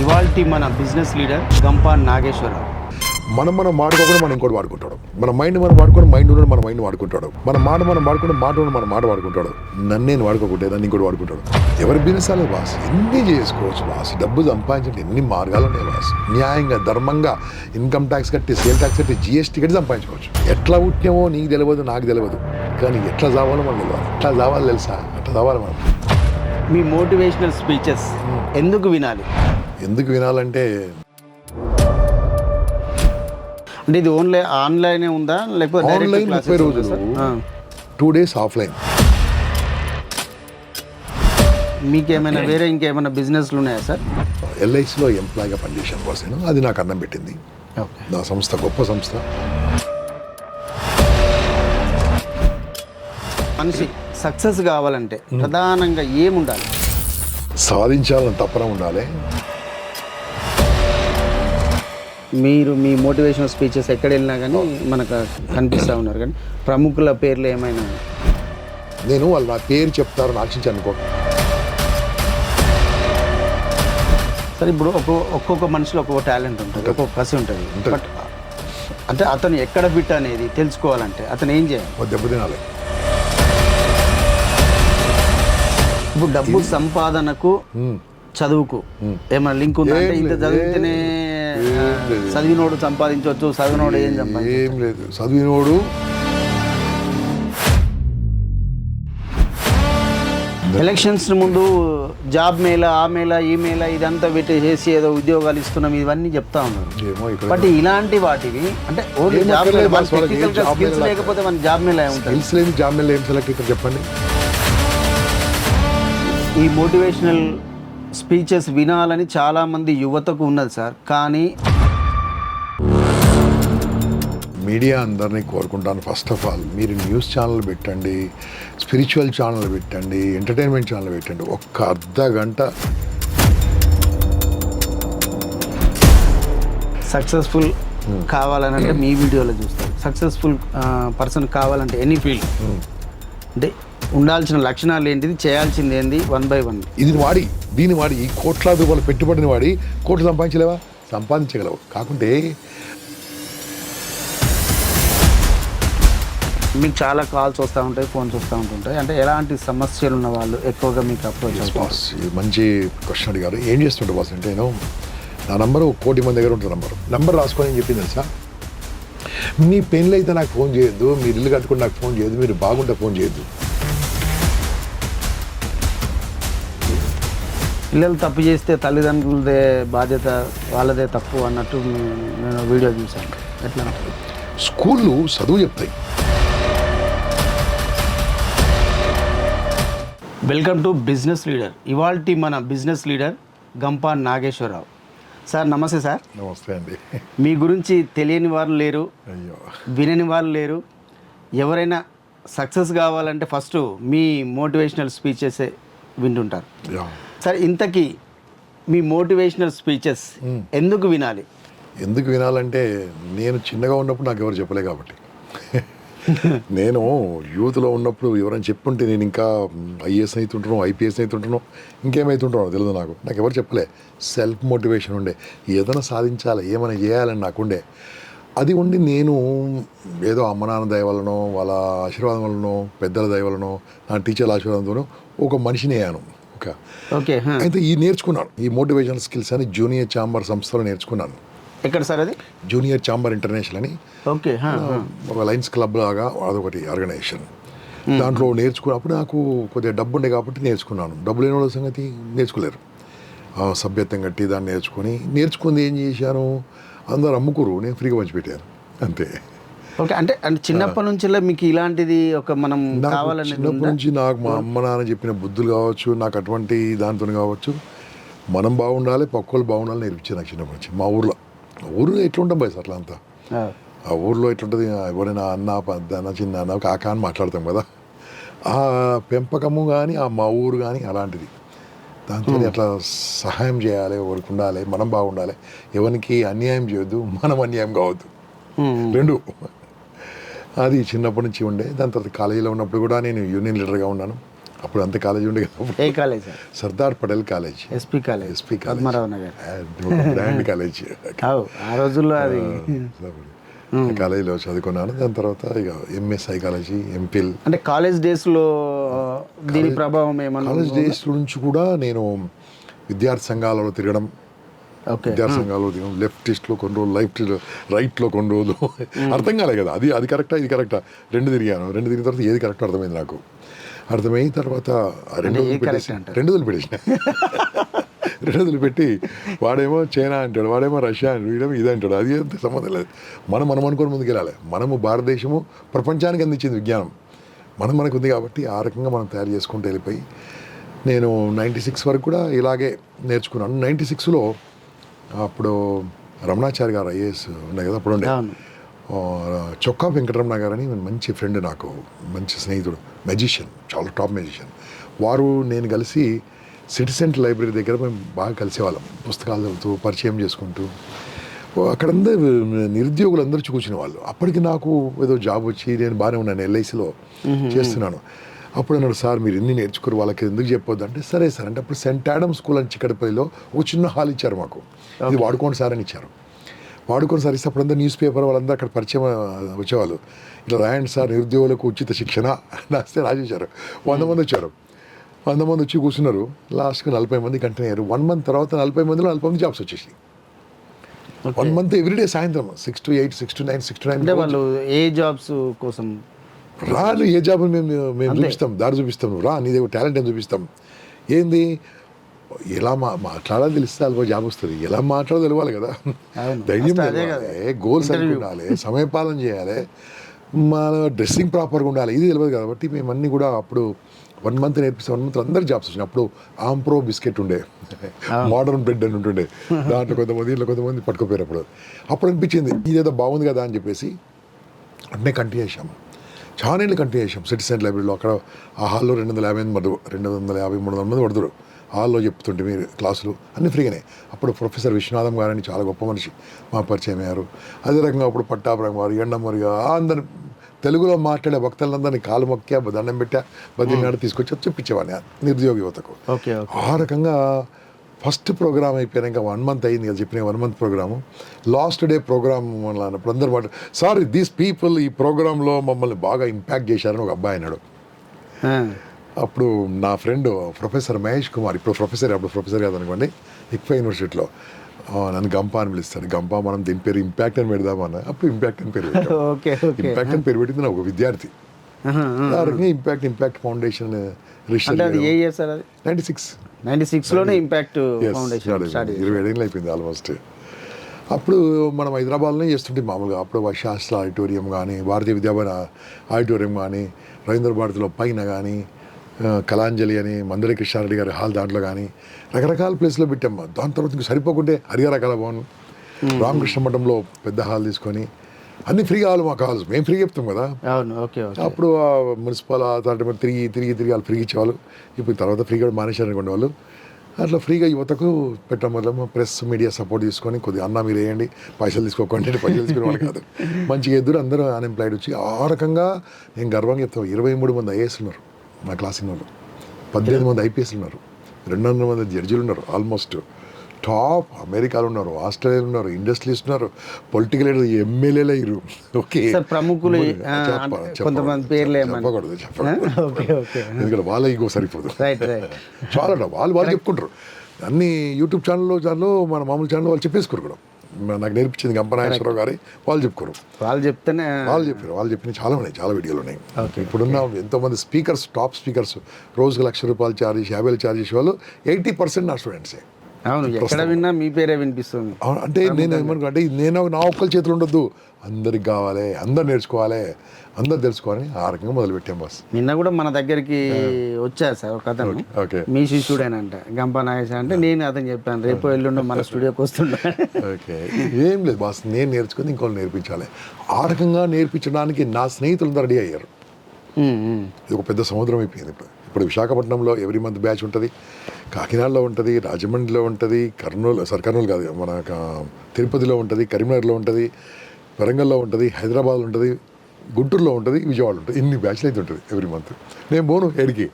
ఇవాల్టి మన business leader Gampa Nageswararao. మనం వాడుకోకుండా మనం ఇంకోటి వాడుకుంటాడు. మన మైండ్ మనం వాడుకొని మైండ్ ఉన్న మన మైండ్ వాడుకుంటాడు. మన మాట మనం వాడుకుంటే మాట ఉన్న మన మాట వాడుకుంటాడు. నన్ను నేను వాడుకోకుంటే నన్ను ఇంకోటి వాడుకుంటాడు. ఎవరి బిజినెస్ అలా బాస్ ఎన్ని చేసుకోవచ్చు బాస్. డబ్బు సంపాదించే ఎన్ని మార్గాలు ఉన్నాయి బాస్. న్యాయంగా ధర్మంగా ఇన్కమ్ ట్యాక్స్ కట్టి సేల్ ట్యాక్స్ కట్టి జిఎస్టీ కట్టి సంపాదించుకోవచ్చు. ఎట్లా పుట్టినామో నీకు తెలియదు, నాకు తెలియదు, కానీ ఎట్లా చావాలో మనకు తెలియదు. ఎట్లా చావాలి తెలుసా? అట్లా చావాలి మనం. మీ మోటివేషనల్ స్పీచెస్ ఎందుకు వినాలి? ఎందుకు వినాలంటే అంటే ఇది ఓన్లీ ఆన్లైనే ఉందా లేకపోతే ఆన్లైన్ 30 రోజులు 2 days ఆఫ్లైన్. మీకేమైనా వేరే ఇంకేమైనా బిజినెస్లు ఉన్నాయా సార్? ఎల్ఐసిలో ఎంప్లాయ్గా పనిచేసాను బాస్. నేను అది నాకు అన్నం పెట్టింది. నా సంస్థ గొప్ప సంస్థ. మనిషి సక్సెస్ కావాలంటే ప్రధానంగా ఏముండాలి? సాధించాలని తపన ఉండాలి. మీరు మీ మోటివేషనల్ స్పీచెస్ ఎక్కడ వెళ్ళినా కానీ మనకు కనిపిస్తూ ఉన్నారు, కానీ ప్రముఖుల పేర్లు ఏమైనా? నేను వాళ్ళు నా పేరు చెప్తారు ఆశించి అనుకో. సరే, ఇప్పుడు ఒక్కొక్క మనిషిలో ఒక్కొక్క టాలెంట్ ఉంటుంది, ఒక్కొక్క కసి ఉంటుంది. బట్ అంటే అతను ఎక్కడ ఫిట్ అనేది తెలుసుకోవాలంటే అతను ఏం చేయాలి? దెబ్బ తినాలి. ఇప్పుడు డబ్బు సంపాదనకు చదువుకు ఏమైనా లింక్ ఉందా? అంటే ఇంత చదివితేనే చదివినోడు సంపాదించవచ్చు, చదివినోడు ఏం సంపాదించవచ్చు? ఏం లేదు. చదివినోడు ఎలక్షన్స్ ముందు జాబ్ మేళ, ఆ మేళ, ఈ మేళ ఇదంతా పెట్టేసి ఏదో ఉద్యోగాలు ఇస్తున్నాం ఇవన్నీ చెప్తా ఉన్నారు. బట్ ఇలాంటి వాటివి అంటే ఓన్లీ జాబ్ స్కిల్స్ లేకపోతే మన జాబ్ మేళ ఉంటుంది. స్కిల్స్ లేని జాబ్ మేళ ఏం సెలెక్ట్ ఇక్కడ చెప్పండి. ఈ మోటివేషనల్ స్పీచెస్ వినాలని చాలామంది యువతకు ఉన్నది సార్, కానీ మీడియా అందరినీ కోరుకుంటాను. ఫస్ట్ ఆఫ్ ఆల్ మీరు న్యూస్ ఛానల్ పెట్టండి, స్పిరిచువల్ ఛానల్ పెట్టండి, ఎంటర్టైన్మెంట్ ఛానల్ పెట్టండి. ఒక్క అర్ధ గంట సక్సెస్ఫుల్ కావాలనంటే మీ వీడియోలో చూస్తారు. సక్సెస్ఫుల్ పర్సన్ కావాలంటే ఎనీ ఫీల్డ్ అంటే ఉండాల్సిన లక్షణాలు ఏంటిది, చేయాల్సింది ఏంది, 1 by 1. దీన్ని వాడి ఈ కోట్లాది రూపాయలు పెట్టుబడిని వాడి కోట్లు సంపాదించలేవా? సంపాదించగలవు. కాకుంటే మీకు చాలా కాల్స్ వస్తూ ఉంటాయి, ఫోన్స్ వస్తూ ఉంటుంటాయి. అంటే ఎలాంటి సమస్యలు ఉన్న వాళ్ళు ఎక్కువగా మీకు అప్రోచ్ అవుతారు? మంచి క్వశ్చన్ అడిగారు. ఏం చేస్తుంటే బాస్ అంటే నేను నా నంబరు 1 కోటి మంది దగ్గర ఉంటుంది. నంబర్ రాసుకొని ఏం చెప్పింది తెలుసా? మీ పెళ్ళి అయితే నాకు ఫోన్ చేయొద్దు, మీరు ఇల్లు కట్టుకుని నాకు ఫోన్ చేయొద్దు, మీరు బాగుంటే ఫోన్ చేయొద్దు. పిల్లలు తప్పు చేస్తే తల్లిదండ్రులదే బాధ్యత, వాళ్ళదే తప్పు అన్నట్టు నేను వీడియో చూశాను. ఎట్లా? స్కూళ్ళు చదువు చెప్తాయి. Welcome to business leader. ఇవాల్టి మన business leader Gampa Nageswara Rao sir. నమస్తే సార్. నమస్తే అండి. మీ గురించి తెలియని వారు లేరు, అయ్యో వినని వాళ్ళు లేరు. ఎవరైనా సక్సెస్ కావాలంటే ఫస్ట్ మీ మోటివేషనల్ స్పీచెసే వింటుంటారు సార్. ఇంతకీ మీ మోటివేషనల్ స్పీచెస్ ఎందుకు వినాలి? ఎందుకు వినాలంటే నేను చిన్నగా ఉన్నప్పుడు నాకు ఎవరు చెప్పలే కాబట్టి. నేను యూత్లో ఉన్నప్పుడు ఎవరైనా చెప్పుంటే నేను ఇంకా ఐఏఎస్ అవుతుంటున్నాను, ఐపీఎస్ అవుతుంటున్నాను, ఇంకేమవుతుంటున్నాను తెలియదు. నాకు ఎవరు చెప్పలే. సెల్ఫ్ మోటివేషన్ ఉండే. ఏదైనా సాధించాలి, ఏమైనా చేయాలని నాకుండే. అది ఉండి నేను ఏదో అమ్మ నాన్న దయ వలనో, వాళ్ళ ఆశీర్వాదం వలనో, పెద్దల దయ వలనో, నా టీచర్ల ఆశీర్వాదంతోనో ఒక మనిషిని అయ్యాను. ఓకే. అయితే ఈ నేర్చుకున్నాను ఈ మోటివేషనల్ స్కిల్స్ అని జూనియర్ ఛాంబర్ సంస్థలో నేర్చుకున్నాను. ఎక్కడ సార్ అది? జూనియర్ ఛాంబర్ ఇంటర్నేషనల్ అని ఓకే, ఒక లయన్స్ క్లబ్ లాగా అదొకటి ఆర్గనైజేషన్. దాంట్లో నేర్చుకున్నప్పుడు నాకు కొద్దిగా డబ్బు ఉండే కాబట్టి నేర్చుకున్నాను. డబ్బు లేని వాళ్ళ సంగతి నేర్చుకోలేరు. సభ్యత్వం కట్టి దాన్ని నేర్చుకుంది ఏం చేశాను, అందరు అమ్ముకురు, నేను ఫ్రీగా పంచిపెట్టాను అంతే. ఓకే. అంటే చిన్నప్పటి నుంచి మీకు ఇలాంటిది ఒక మనం కావాలని చిన్నప్పటి నుంచి నాకు మా అమ్మ నాన్న చెప్పిన బుద్ధులు కావచ్చు, నాకు అటువంటి దాంతో కావచ్చు, మనం బాగుండాలి, పక్కోళ్ళు బాగుండాలి నేర్పించాను నాకు చిన్నప్పటి నుంచి. మా ఊరు ఎట్లుంటాం బాయ్ అట్లా అంతా. ఆ ఊర్లో ఎట్లుంటుంది, ఎవరైనా అన్న చిన్న అన్న కాకా అని మాట్లాడతాం కదా, ఆ పెంపకము కానీ ఆ మా ఊరు కానీ అలాంటిది. దాంతో అట్లా సహాయం చేయాలి, ఎవరికి ఉండాలి, మనం బాగుండాలి, ఎవరికి అన్యాయం చేయొద్దు, మనం అన్యాయం కావద్దు, రెండు. అది చిన్నప్పటి నుంచి ఉండే. దాని తర్వాత కాలేజీలో ఉన్నప్పుడు కూడా నేను యూనియన్ లీడర్గా ఉన్నాను. అప్పుడు అంత కాలేజ్ ఉండే కదా, ఏ college? Sardar Patel college, S P college, S P college, Padmarao Nagar. Brand college. ఆ రోజుల్లో అది ఆ కాలేజీలో చదువుకున్నాను. దాని తర్వాత ఇక ఎంఏ సైకాలజీ, ఎంఫిల్. అంటే కాలేజ్ డేస్లో దీని ప్రభావం ఏమన్నా? కాలేజ్ డేస్ నుంచి కూడా నేను విద్యార్థి సంఘాలలో తిరగడం, విద్యార్థి సంఘాలలో తిరగడం, లెఫ్టిస్ట్లో కొన్ని రోజులు, రైట్లో కొన్ని రోజులు అర్థం కాలే కదా, అది కరెక్టా ఇది కరెక్టా, రెండు తిరిగాను. రెండు తిరిగిన తర్వాత ఏది కరెక్ట్ అర్థమైంది నాకు. అర్థమైన తర్వాత రెండు వదిలి పెట్టేసిన. రెండు వదిలి పెట్టి వాడేమో చైనా అంటాడు, వాడేమో రష్యా అంటాడు, వీడేమో ఇది అంటాడు. అది అంత సంబంధం లేదు. మనం అనుకొని ముందుకెళ్ళాలి. మనము భారతదేశము ప్రపంచానికి అందించింది విజ్ఞానం, మనకు ఉంది కాబట్టి ఆ రకంగా మనం తయారు చేసుకుంటూ వెళ్ళిపోయి నేను 96 వరకు కూడా ఇలాగే నేర్చుకున్నాను. 96లో అప్పుడు రమణాచారి గారు ఐఏఎస్ ఉండే కదా, అప్పుడు ఉండే చొక్కా వెంకటరమణ గారు అని మంచి ఫ్రెండ్, నాకు మంచి స్నేహితుడు, మెజిషియన్, చాలా టాప్ మెజిషియన్. వారు నేను కలిసి సిటీ సెంటర్ లైబ్రరీ దగ్గర మేము బాగా కలిసేవాళ్ళం, పుస్తకాలు చదువుతూ పరిచయం చేసుకుంటూ. అక్కడందరూ నిరుద్యోగులు అందరూ కూర్చునే వాళ్ళు. అప్పటికి నాకు ఏదో జాబ్ వచ్చి నేను బాగానే ఉన్నాను, ఎల్ఐసిలో చేస్తున్నాను. అప్పుడు అన్నాడు, సార్ మీరు ఎన్ని నేర్చుకోరు, వాళ్ళకి ఎందుకు చెప్పొద్దు అంటే, సరే సార్ అంటే అప్పుడు సెంట్ ఆడమ్ స్కూల్ అని చిక్కడపల్లిలో ఒక చిన్న హాల్ ఇచ్చారు మాకు, ఇది వాడుకోండి సార్ అని ఇచ్చారు. వాడుకొని సార్ ఇస్తే అప్పుడంతా న్యూస్ పేపర్ వాళ్ళందరూ అక్కడ పరిచయం వచ్చేవాళ్ళు. ఇట్లా రాయండి సార్ నిరుద్యోగులకు ఉచిత శిక్షణ రాస్తే రాసేశారు. 100 మంది వచ్చారు. 100 మంది వచ్చి కూర్చున్నారు. లాస్ట్కి 40 మంది కంటిన్యూ అయ్యారు. 1 మంత్ తర్వాత 40 మందిలో 40 మంది జాబ్స్ వచ్చేసి 1 మంత్ ఎవ్రీడే సాయంత్రం 6 to 8, 6 to 9, 6 to 9. అంటే వాళ్ళు ఏ జాబ్స్ కోసం రాను, ఏ జాబ్ మేము చూపిస్తాం, దారి చూపిస్తాం, నువ్వు రా, నీ దగ్గర టాలెంట్ అని చూపిస్తాం. ఏంది ఎలా మాట్లాడాలి తెలిస్తే అది జాబ్ వస్తుంది, ఎలా మాట్లాడాలి తెలియాలి కదా, ధైర్యం తెలవాలి, గోల్స్ ఉండాలి, సమయపాలన చేయాలి, మన డ్రెస్సింగ్ ప్రాపర్గా ఉండాలి, ఇది తెలియదు కాబట్టి మేమన్నీ కూడా అప్పుడు 1 మంత్ నేర్పిస్తాం. 1 మంత్ అందరు జాబ్స్ వచ్చినాయి. అప్పుడు ఆంప్రో బిస్కెట్ ఉండే, మోడర్న్ బ్రెడ్ అని ఉంటుండే, దాంట్లో కొంతమంది పట్టుకుపోయారు. అప్పుడు అనిపించింది ఇదేదో బాగుంది కదా అని చెప్పేసి అన్నీ కంటిన్యూ చేసాము. చాలా ఏళ్ళు కంటిన్యూ చేసాం. సిటీ సెంటర్ లైబ్రరీలో అక్కడ ఆ హాల్లో 250 మంది 250-300 మంది పడుతురు. హాల్లో చెప్తుంటే మీరు క్లాసులు అన్నీ ఫ్రీగానే. అప్పుడు ప్రొఫెసర్ విశ్వనాథం గారని చాలా గొప్ప మనిషి మా పరిచయం అయ్యారు. అదే రకంగా అప్పుడు పట్టాపురం గారు, ఎండమరిగా అందరు తెలుగులో మాట్లాడే భక్తులందరినీ కాలు మొక్కా, దండం పెట్టా, బద్రీనాథ్ తీసుకొచ్చి చెప్పించేవాడిని నిరుద్యోగ యువతకు. ఆ రకంగా ఫస్ట్ ప్రోగ్రామ్ అయిపోయాక 1 మంత్ అయింది కదా, చెప్పిన 1 month programme. Last day programme అన్నప్పుడు అందరూ మాట, సార్ దీస్ పీపుల్ ఈ ప్రోగ్రాంలో మమ్మల్ని బాగా ఇంపాక్ట్ చేశారని ఒక అబ్బాయి అన్నాడు. అప్పుడు నా ఫ్రెండ్ ప్రొఫెసర్ మహేష్ కుమార్, ఇప్పుడు ప్రొఫెసర్ కాదనుకోండి, ఇక్ఫా యూనివర్సిటీలో, నన్ను గంప అని పిలుస్తాను. గంప మనం దీని పేరు ఇంపాక్ట్ అని పెడదామన్నా. అప్పుడు ఇంపాక్ట్ అని పేరు పెట్టాం. ఇంపాక్ట్ అని పేరు పెట్టింది నా ఒక విద్యార్థి. ఇంపాక్ట్ ఫౌండేషన్ రిజిస్టర్ 96లోనే ఇంపాక్ట్ ఫౌండేషన్ 27 ఏళ్ళు అయిపోయింది ఆల్మోస్ట్. అప్పుడు మనం హైదరాబాద్లోనే చేస్తుంటే మామూలుగా. అప్పుడు శాస్త్ర ఆడిటోరియం కానీ, భారతీయ విద్యాభవన ఆడిటోరియం కానీ, రవీంద్ర భారతిలో పైన కానీ, కళాంజలి అని మందరి కృష్ణారెడ్డి గారి హాల్ దాంట్లో కానీ రకరకాల ప్లేస్లో పెట్టాం. దాని తర్వాత ఇంకా సరిపోకుంటే హరిహర కళాభవన్, రామకృష్ణ మఠంలో పెద్ద హాల్ తీసుకొని అన్ని ఫ్రీ కావాలి మాకు హాల్స్, మేము ఫ్రీ చెప్తాం కదా. అప్పుడు మున్సిపల్ అథారిటీ తిరిగి వాళ్ళు ఫ్రీగా ఇచ్చేవాళ్ళు. ఇప్పుడు తర్వాత ఫ్రీగా మానేశారు అనుకోండి వాళ్ళు. అట్లా ఫ్రీగా యువతకు పెట్టడం వల్ల ప్రెస్ మీడియా సపోర్ట్ తీసుకొని కొద్దిగా అన్న మీరు వేయండి, పైసలు తీసుకోకండి, పైసలు తీసుకునే వాళ్ళు కాదు, మంచిగా ఎదురు అందరూ అన్ఎంప్లాయిడ్ వచ్చి ఆ రకంగా నేను గర్వంగా చెప్తాను. 23 మంది ఐఏఎస్ ఉన్నారు మా క్లాస్ వాళ్ళు, 18 మంది ఐపీఎస్లు ఉన్నారు, 200 మంది జడ్జీలు ఉన్నారు. ఆల్మోస్ట్ టాప్ అమెరికాలో ఉన్నారు, ఆస్ట్రేలియాలో ఉన్నారు, ఇండస్ట్రీస్ ఉన్నారు, పొలిటికల్ లీడర్, ఎమ్మెల్యేలు అయ్యారు. ఓకే, ప్రముఖులు కొంతమంది పేర్లు చెప్పకూడదు, ఎందుకంటే వాళ్ళ ఈగో సరిపోదు. చాలా వాళ్ళు చెప్పుకుంటారు. అన్ని యూట్యూబ్ ఛానల్లో మన మామూలు ఛానల్లో వాళ్ళు చెప్పేసుకోరు కూడా. నాకు నేర్పించింది గంపనాగేశ్వరరావు గారి వాళ్ళు చెప్పుకోరు, వాళ్ళు చెప్పిన చాలా ఉన్నాయి, చాలా వీడియోలు ఉన్నాయి. ఇప్పుడున్న ఎంతోమంది స్పీకర్స్, టాప్ స్పీకర్స్ రోజుకు ₹1,00,000 ఛార్జ్ చేసి 50,000 ఛార్జ్ చేసే వాళ్ళు 80% నా స్టూడెంట్సే. అవును, ఎక్కడ విన్నా మీ పేరే వినిపిస్తుంది. అంటే నేను ఏమనుకో అంటే నేను నా ఒక్కరి చేతులు ఉండొద్దు, అందరికి కావాలి, అందరు నేర్చుకోవాలి, అందరు తెలుసుకోవాలి. ఆ రకంగా మొదలుపెట్టాం బాస్. నిన్న కూడా మన దగ్గరికి వచ్చారు సార్ ఒక అతను, మీ శిష్యుడేనంట, గంప నాగేశ్ అంటే. నేను అతను చెప్పాను రేపు ఎల్లుండో మన స్టూడియోకి వస్తుండే. ఓకే, ఏం లేదు బాస్, నేను నేర్చుకుని ఇంకోళ్ళు నేర్పించాలి. ఆ రకంగా నేర్పించడానికి నా స్నేహితులందరూ రెడీ అయ్యారు. ఇది ఒక పెద్ద సముద్రం అయిపోయింది. ఇప్పుడు విశాఖపట్నంలో ఎవ్రీ మంత్ బ్యాచ్ ఉంటుంది, కాకినాడలో ఉంటుంది, రాజమండ్రిలో ఉంటుంది, కర్నూలు కాదు, మన తిరుపతిలో ఉంటుంది, కరీంనగర్లో ఉంటుంది, వరంగల్లో ఉంటుంది, హైదరాబాద్లో ఉంటుంది, గుంటూరులో ఉంటుంది, విజయవాడలో ఉంటుంది. ఇన్ని బ్యాచ్లు అయితే ఉంటుంది ఎవ్రీ మంత్. నేను పోను ఏడికి,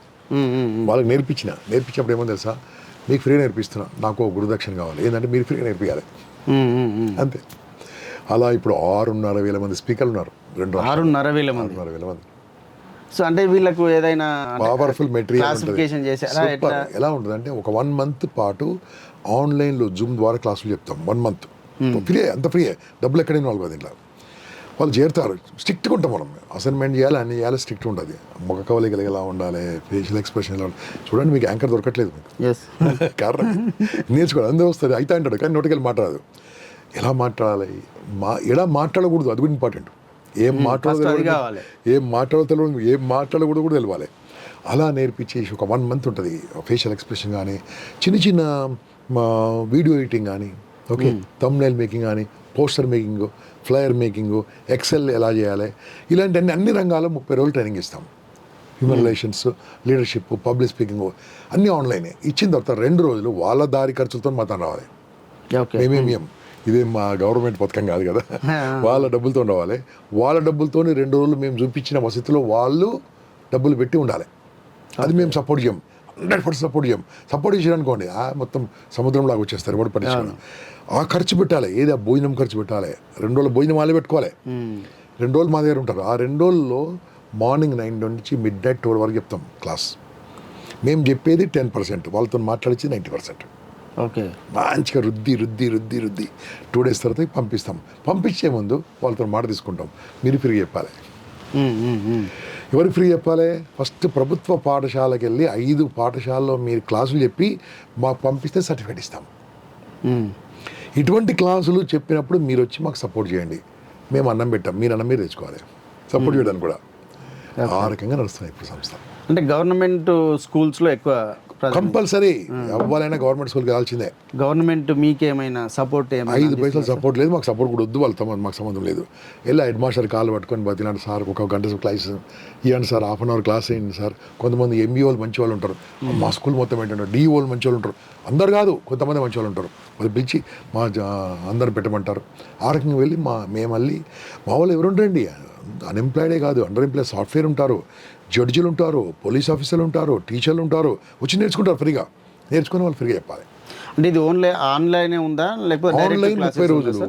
వాళ్ళకి నేర్పించినప్పుడు ఏమో తెలుసా, మీకు ఫ్రీ నేర్పిస్తున్నా, నాకు ఒక గురుదక్షిణ కావాలి, ఏంటంటే మీరు ఫ్రీగా నేర్పించాలి అంతే. అలా ఇప్పుడు 6,500 మంది స్పీకర్లు ఉన్నారు. 6,500 మంది. సో అంటే వీళ్ళకు ఏదైనా పవర్ఫుల్ మెటీరియల్ క్లాసిఫికేషన్ చేశారా? ఎలా ఉంటుంది అంటే ఒక 1 month పాటు ఆన్లైన్లో జూమ్ ద్వారా క్లాసులు చెప్తాం. 1 month ఫ్రీ, అంత ఫ్రీ, డబ్బులు ఎక్కడ ఇన్వాల్వ్ కాదు ఇంట్లో. వాళ్ళు చేరుతారు, స్ట్రిక్ట్గా ఉంటాం మనం, అసైన్మెంట్ చేయాలి, అన్ని చేయాలి, స్ట్రిక్ట్ ఉంటుంది. ముఖ కవలికలు ఎలా ఉండాలి, ఫేషియల్ ఎక్స్ప్రెషన్ ఎలా ఉండాలి. చూడండి, మీకు యాంకర్ దొరకట్లేదు మీకు కారణం నేర్చుకోవాలి. అందరూ వస్తుంది అయితే అంటాడు, కానీ నోటికెళ్ళి మాట్లాడదు. ఎలా మాట్లాడాలి, ఎలా మాట్లాడకూడదు, అది కూడా ఇంపార్టెంట్. ఏం మాట్లాడాలి, ఏం మాట్లాడకూడదు కూడా తెలియాలి. అలా నేర్పించేసి ఒక 1 month ఉంటుంది. ఫేషియల్ ఎక్స్ప్రెషన్ కానీ, చిన్న వీడియో ఎడిటింగ్ కానీ, ఓకే, థంబ్నైల్ మేకింగ్ కానీ, poster making, flyer making, excel ఎలా చేయాలి, ఇలాంటి అన్ని రంగాల్లో 30 రోజులు ట్రైనింగ్ ఇస్తాం. Human relations, leadership, public speaking అన్నీ ఆన్లైనే. ఇచ్చిన తర్వాత 2 రోజులు వాళ్ళ దారి ఖర్చులతో మాత్రం రావాలి. మేమేం ఇదేం మా గవర్నమెంట్ పథకం కాదు కదా, వాళ్ళ డబ్బులతో రావాలి. వాళ్ళ డబ్బులతో 2 రోజులు మేము చూపించిన వసతిలో వాళ్ళు డబ్బులు పెట్టి ఉండాలి. అది మేము సపోర్ట్ చేయం, 100% సపోర్ట్ చేయం. సపోర్ట్ చేయాలనుకోండి మొత్తం సముద్రంలాగా వచ్చేస్తారు, ఎవరు పట్టించుకోండి. ఆ ఖర్చు పెట్టాలి, ఏది ఆ భోజనం ఖర్చు పెట్టాలి. 2 రోజులు భోజనం వాళ్ళే పెట్టుకోవాలి. 2 రోజులు మా దగ్గర ఉంటారు. ఆ 2 రోజుల్లో మార్నింగ్ 9 నుంచి midnight 12 వరకు చెప్తాం క్లాస్. మేము చెప్పేది 10%, వాళ్ళతో మాట్లాడించి 90%. ఓకే, మంచిగా రుద్ది 2 days తర్వాత పంపిస్తాం. పంపించే ముందు వాళ్ళతో మాట తీసుకుంటాం, మీరు ఫ్రీ చెప్పాలి. ఎవరికి ఫ్రీ చెప్పాలి? ఫస్ట్ ప్రభుత్వ పాఠశాలకు వెళ్ళి 5 పాఠశాలలో మీరు క్లాసులు చెప్పి మాకు పంపిస్తే సర్టిఫికేట్ ఇస్తాం. ఇటువంటి క్లాసులు చెప్పినప్పుడు మీరు వచ్చి మాకు సపోర్ట్ చేయండి. మేము అన్నం పెట్టాం, మీరు అన్నం మీరు తెచ్చుకోవాలి, సపోర్ట్ చేయడానికి కూడా. ఆ రకంగా నడుస్తున్నాయి ఇప్పుడు సంస్థ. అంటే గవర్నమెంట్ స్కూల్స్లో ఎక్కువ కంపల్సరీ అవ్వాలైనా గవర్నమెంట్ స్కూల్కి వెళ్ళాల్సిందే. గవర్నమెంట్ మీకేమైనా సపోర్ట్? 5 పైసలు సపోర్ట్ లేదు, మాకు సపోర్ట్ కూడా వద్దు, వాళ్ళతో మాకు సంబంధం లేదు. ఎలా హెడ్ మాస్టర్ కాలు పట్టుకొని బతిలాంటి సార్, ఒక గంట క్లాస్ ఇవ్వండి సార్, 1/2 hour క్లాస్ వేయండి సార్. కొంతమంది ఎంబీఓలు మంచి వాళ్ళు ఉంటారు, మా స్కూల్ మొత్తం ఏంటంటే డిఓలు మంచి వాళ్ళు ఉంటారు. అందరు కాదు, కొంతమంది మంచి వాళ్ళు ఉంటారు. వాళ్ళు పిలిచి మా అందరు పెట్టమంటారు. ఆ రకంగా వెళ్ళి మేము మళ్ళీ మా వాళ్ళు ఎవరు ఉంటారండి, అన్ఎంప్లాయిడే కాదు, అండర్ ఎంప్లాయ్ సాఫ్ట్వేర్ ఉంటారు, జడ్జిలు ఉంటారు, పోలీస్ ఆఫీసర్లు ఉంటారు, టీచర్లు ఉంటారు, వచ్చి నేర్చుకుంటారు. ఫ్రీగా నేర్చుకుని వాళ్ళు ఫ్రీగా చెప్పాలి. అంటే ఇది ఓన్లీ ఆన్లైనే ఉందా, లేకపోతే ఆన్లైన్ 30 రోజులు,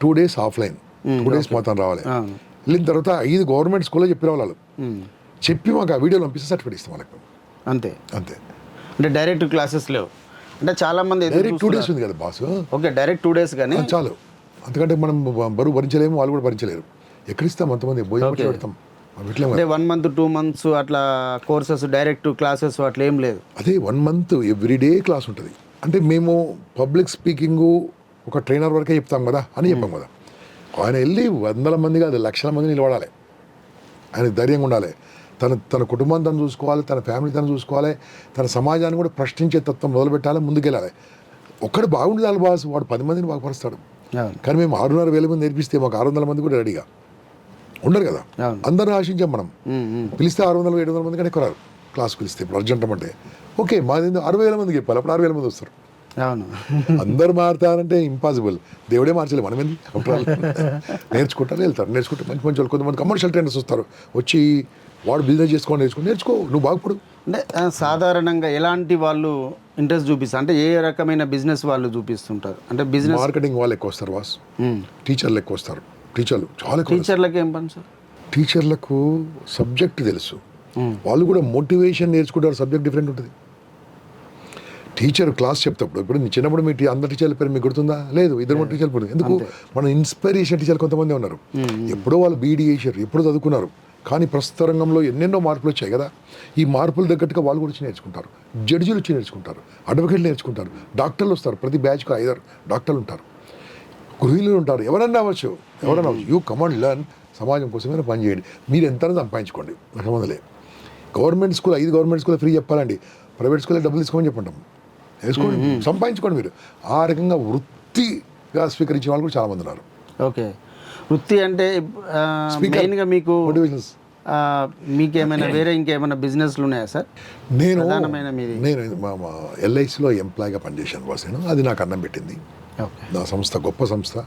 2 days ఆఫ్లైన్, 2 days మాత్రం రావాలి. వెళ్ళిన తర్వాత 5 గవర్నమెంట్ స్కూల్లో చెప్పి రావాలి. చెప్పి మాకు ఆ వీడియోలు పంపిస్తే సర్టిఫికేట్ ఇస్తాం వాళ్ళకి. అంతే. అంటే డైరెక్ట్ క్లాసెస్ లేవు. అంటే చాలా మంది డైరెక్ట్ 2 days ఉంది కదా బాస్. ఓకే, డైరెక్ట్ 2 days కానీ చాలు. అంతకంటే మనం బరువు భరించలేము, వాళ్ళు కూడా భరించలేరు. ఎక్కడిస్తాం అంతమంది భోజనం పెడతాం. అంటే 1 month 2 months అట్లా కోర్సెస్, డైరెక్ట్ క్లాసెస్ అట్లా ఏం లేదు. అదే 1 month ఎవ్రీడే క్లాస్ ఉంటుంది. అంటే మేము పబ్లిక్ స్పీకింగ్ ఒక ట్రైనర్ వరకే చెప్తాం కదా అని చెప్పాం కదా. ఆయన వెళ్ళి 100 మంది కాదు, 1,00,000 మంది నిలబడాలి. ఆయనకు ధైర్యంగా ఉండాలి. తన కుటుంబాన్ని తను చూసుకోవాలి, తన ఫ్యామిలీ తను చూసుకోవాలి, తన సమాజాన్ని కూడా ప్రశ్నించే తత్వం మొదలుపెట్టాలి, ముందుకెళ్ళాలి. ఒక్కడు బాగుండాలి బాస్, వాడు 10 మందిని బాగుపరుస్తాడు. కానీ మేము 6,500 మంది నేర్పిస్తే మాకు 600 మంది కూడా రెడీగా ఉండరు కదా. అందరిని ఆశించాం మనం. పిలిస్తే 600-700 మంది కానీ ఎక్కువ రారు క్లాస్ పిలిస్తే. ఇప్పుడు అర్జెంట్ అంటే ఓకే, మాది 60,000 మందికి చెప్పాలి, అప్పుడు 6,000 మంది వస్తారు. అందరు మారుతారంటే ఇంపాసిబుల్. దేవుడే మార్చలేదు, మనం ఏంది నేర్చుకుంటారు, వెళ్తారు, నేర్చుకుంటారు. మంచి మంచి వాళ్ళు, కొంతమంది కమర్షియల్ ట్రైనర్స్ వస్తారు, వచ్చి వాడు బిజినెస్ చేసుకోండి, నేర్చుకో, నువ్వు బాగుపడు. అంటే సాధారణంగా ఎలాంటి వాళ్ళు ఇంట్రెస్ట్ చూపిస్తారు? అంటే ఏ రకమైన బిజినెస్ వాళ్ళు చూపిస్తుంటారు? అంటే బిజినెస్ మార్కెటింగ్ వాళ్ళు ఎక్కువ వస్తారు బాస్, టీచర్లు ఎక్కువ వస్తారు. టీచర్లు చాలా ఎక్కువ. టీచర్లకు ఏం పని సార్? టీచర్లకు సబ్జెక్ట్ తెలుసు, వాళ్ళు కూడా మోటివేషన్ నేర్చుకుంటారు. సబ్జెక్ట్ డిఫరెంట్ ఉంటుంది. టీచర్ క్లాస్ చెప్తాప్పుడు, ఇప్పుడు చిన్నప్పుడు మీ అందరు టీచర్ల పేరు మీకు గుర్తుందా? లేదు, 2-3 టీచర్లు పేరు. ఎందుకు? మన ఇన్స్పిరేషన్ టీచర్లు కొంతమంది ఉన్నారు, ఎప్పుడో వాళ్ళు బీడీ చేశారు, ఎప్పుడో చదువుకున్నారు. కానీ ప్రస్తుత రంగంలో ఎన్నెన్నో మార్పులు వచ్చాయి కదా. ఈ మార్పులు తగ్గట్టుగా వాళ్ళు కూడా వచ్చి నేర్చుకుంటారు. జడ్జిలు వచ్చి నేర్చుకుంటారు, అడ్వకేట్లు నేర్చుకుంటారు, డాక్టర్లు వస్తారు. ప్రతి బ్యాచ్కు 5 డాక్టర్లు ఉంటారు, గృహిణులు ఉంటారు. ఎవరన్నా అవ్వచ్చు. You command learn. సమాజం కోసమైనా పని చేయండి. మీరు ఎంతైనా సంపాదించుకోండి, సంబంధం. Government school 5 government school free చెప్పాలండి, ప్రైవేట్ స్కూల్లో డబ్బులు తీసుకోమని చెప్పంటాం. వేసుకోండి, సంపాదించుకోండి. మీరు ఆ రకంగా వృత్తిగా స్వీకరించే వాళ్ళు కూడా చాలామంది ఉన్నారు. ఓకే, వృత్తి అంటే మెయిన్గా మీకు మీకేమైనా వేరే ఇంకేమైనా బిజినెస్లు ఉన్నాయా సార్? నేను మా ఎల్ఐసిలో ఎంప్లాయ్గా పనిచేశాను బాస్. అది నాకు అన్నం పెట్టింది. నా సంస్థ గొప్ప సంస్థ.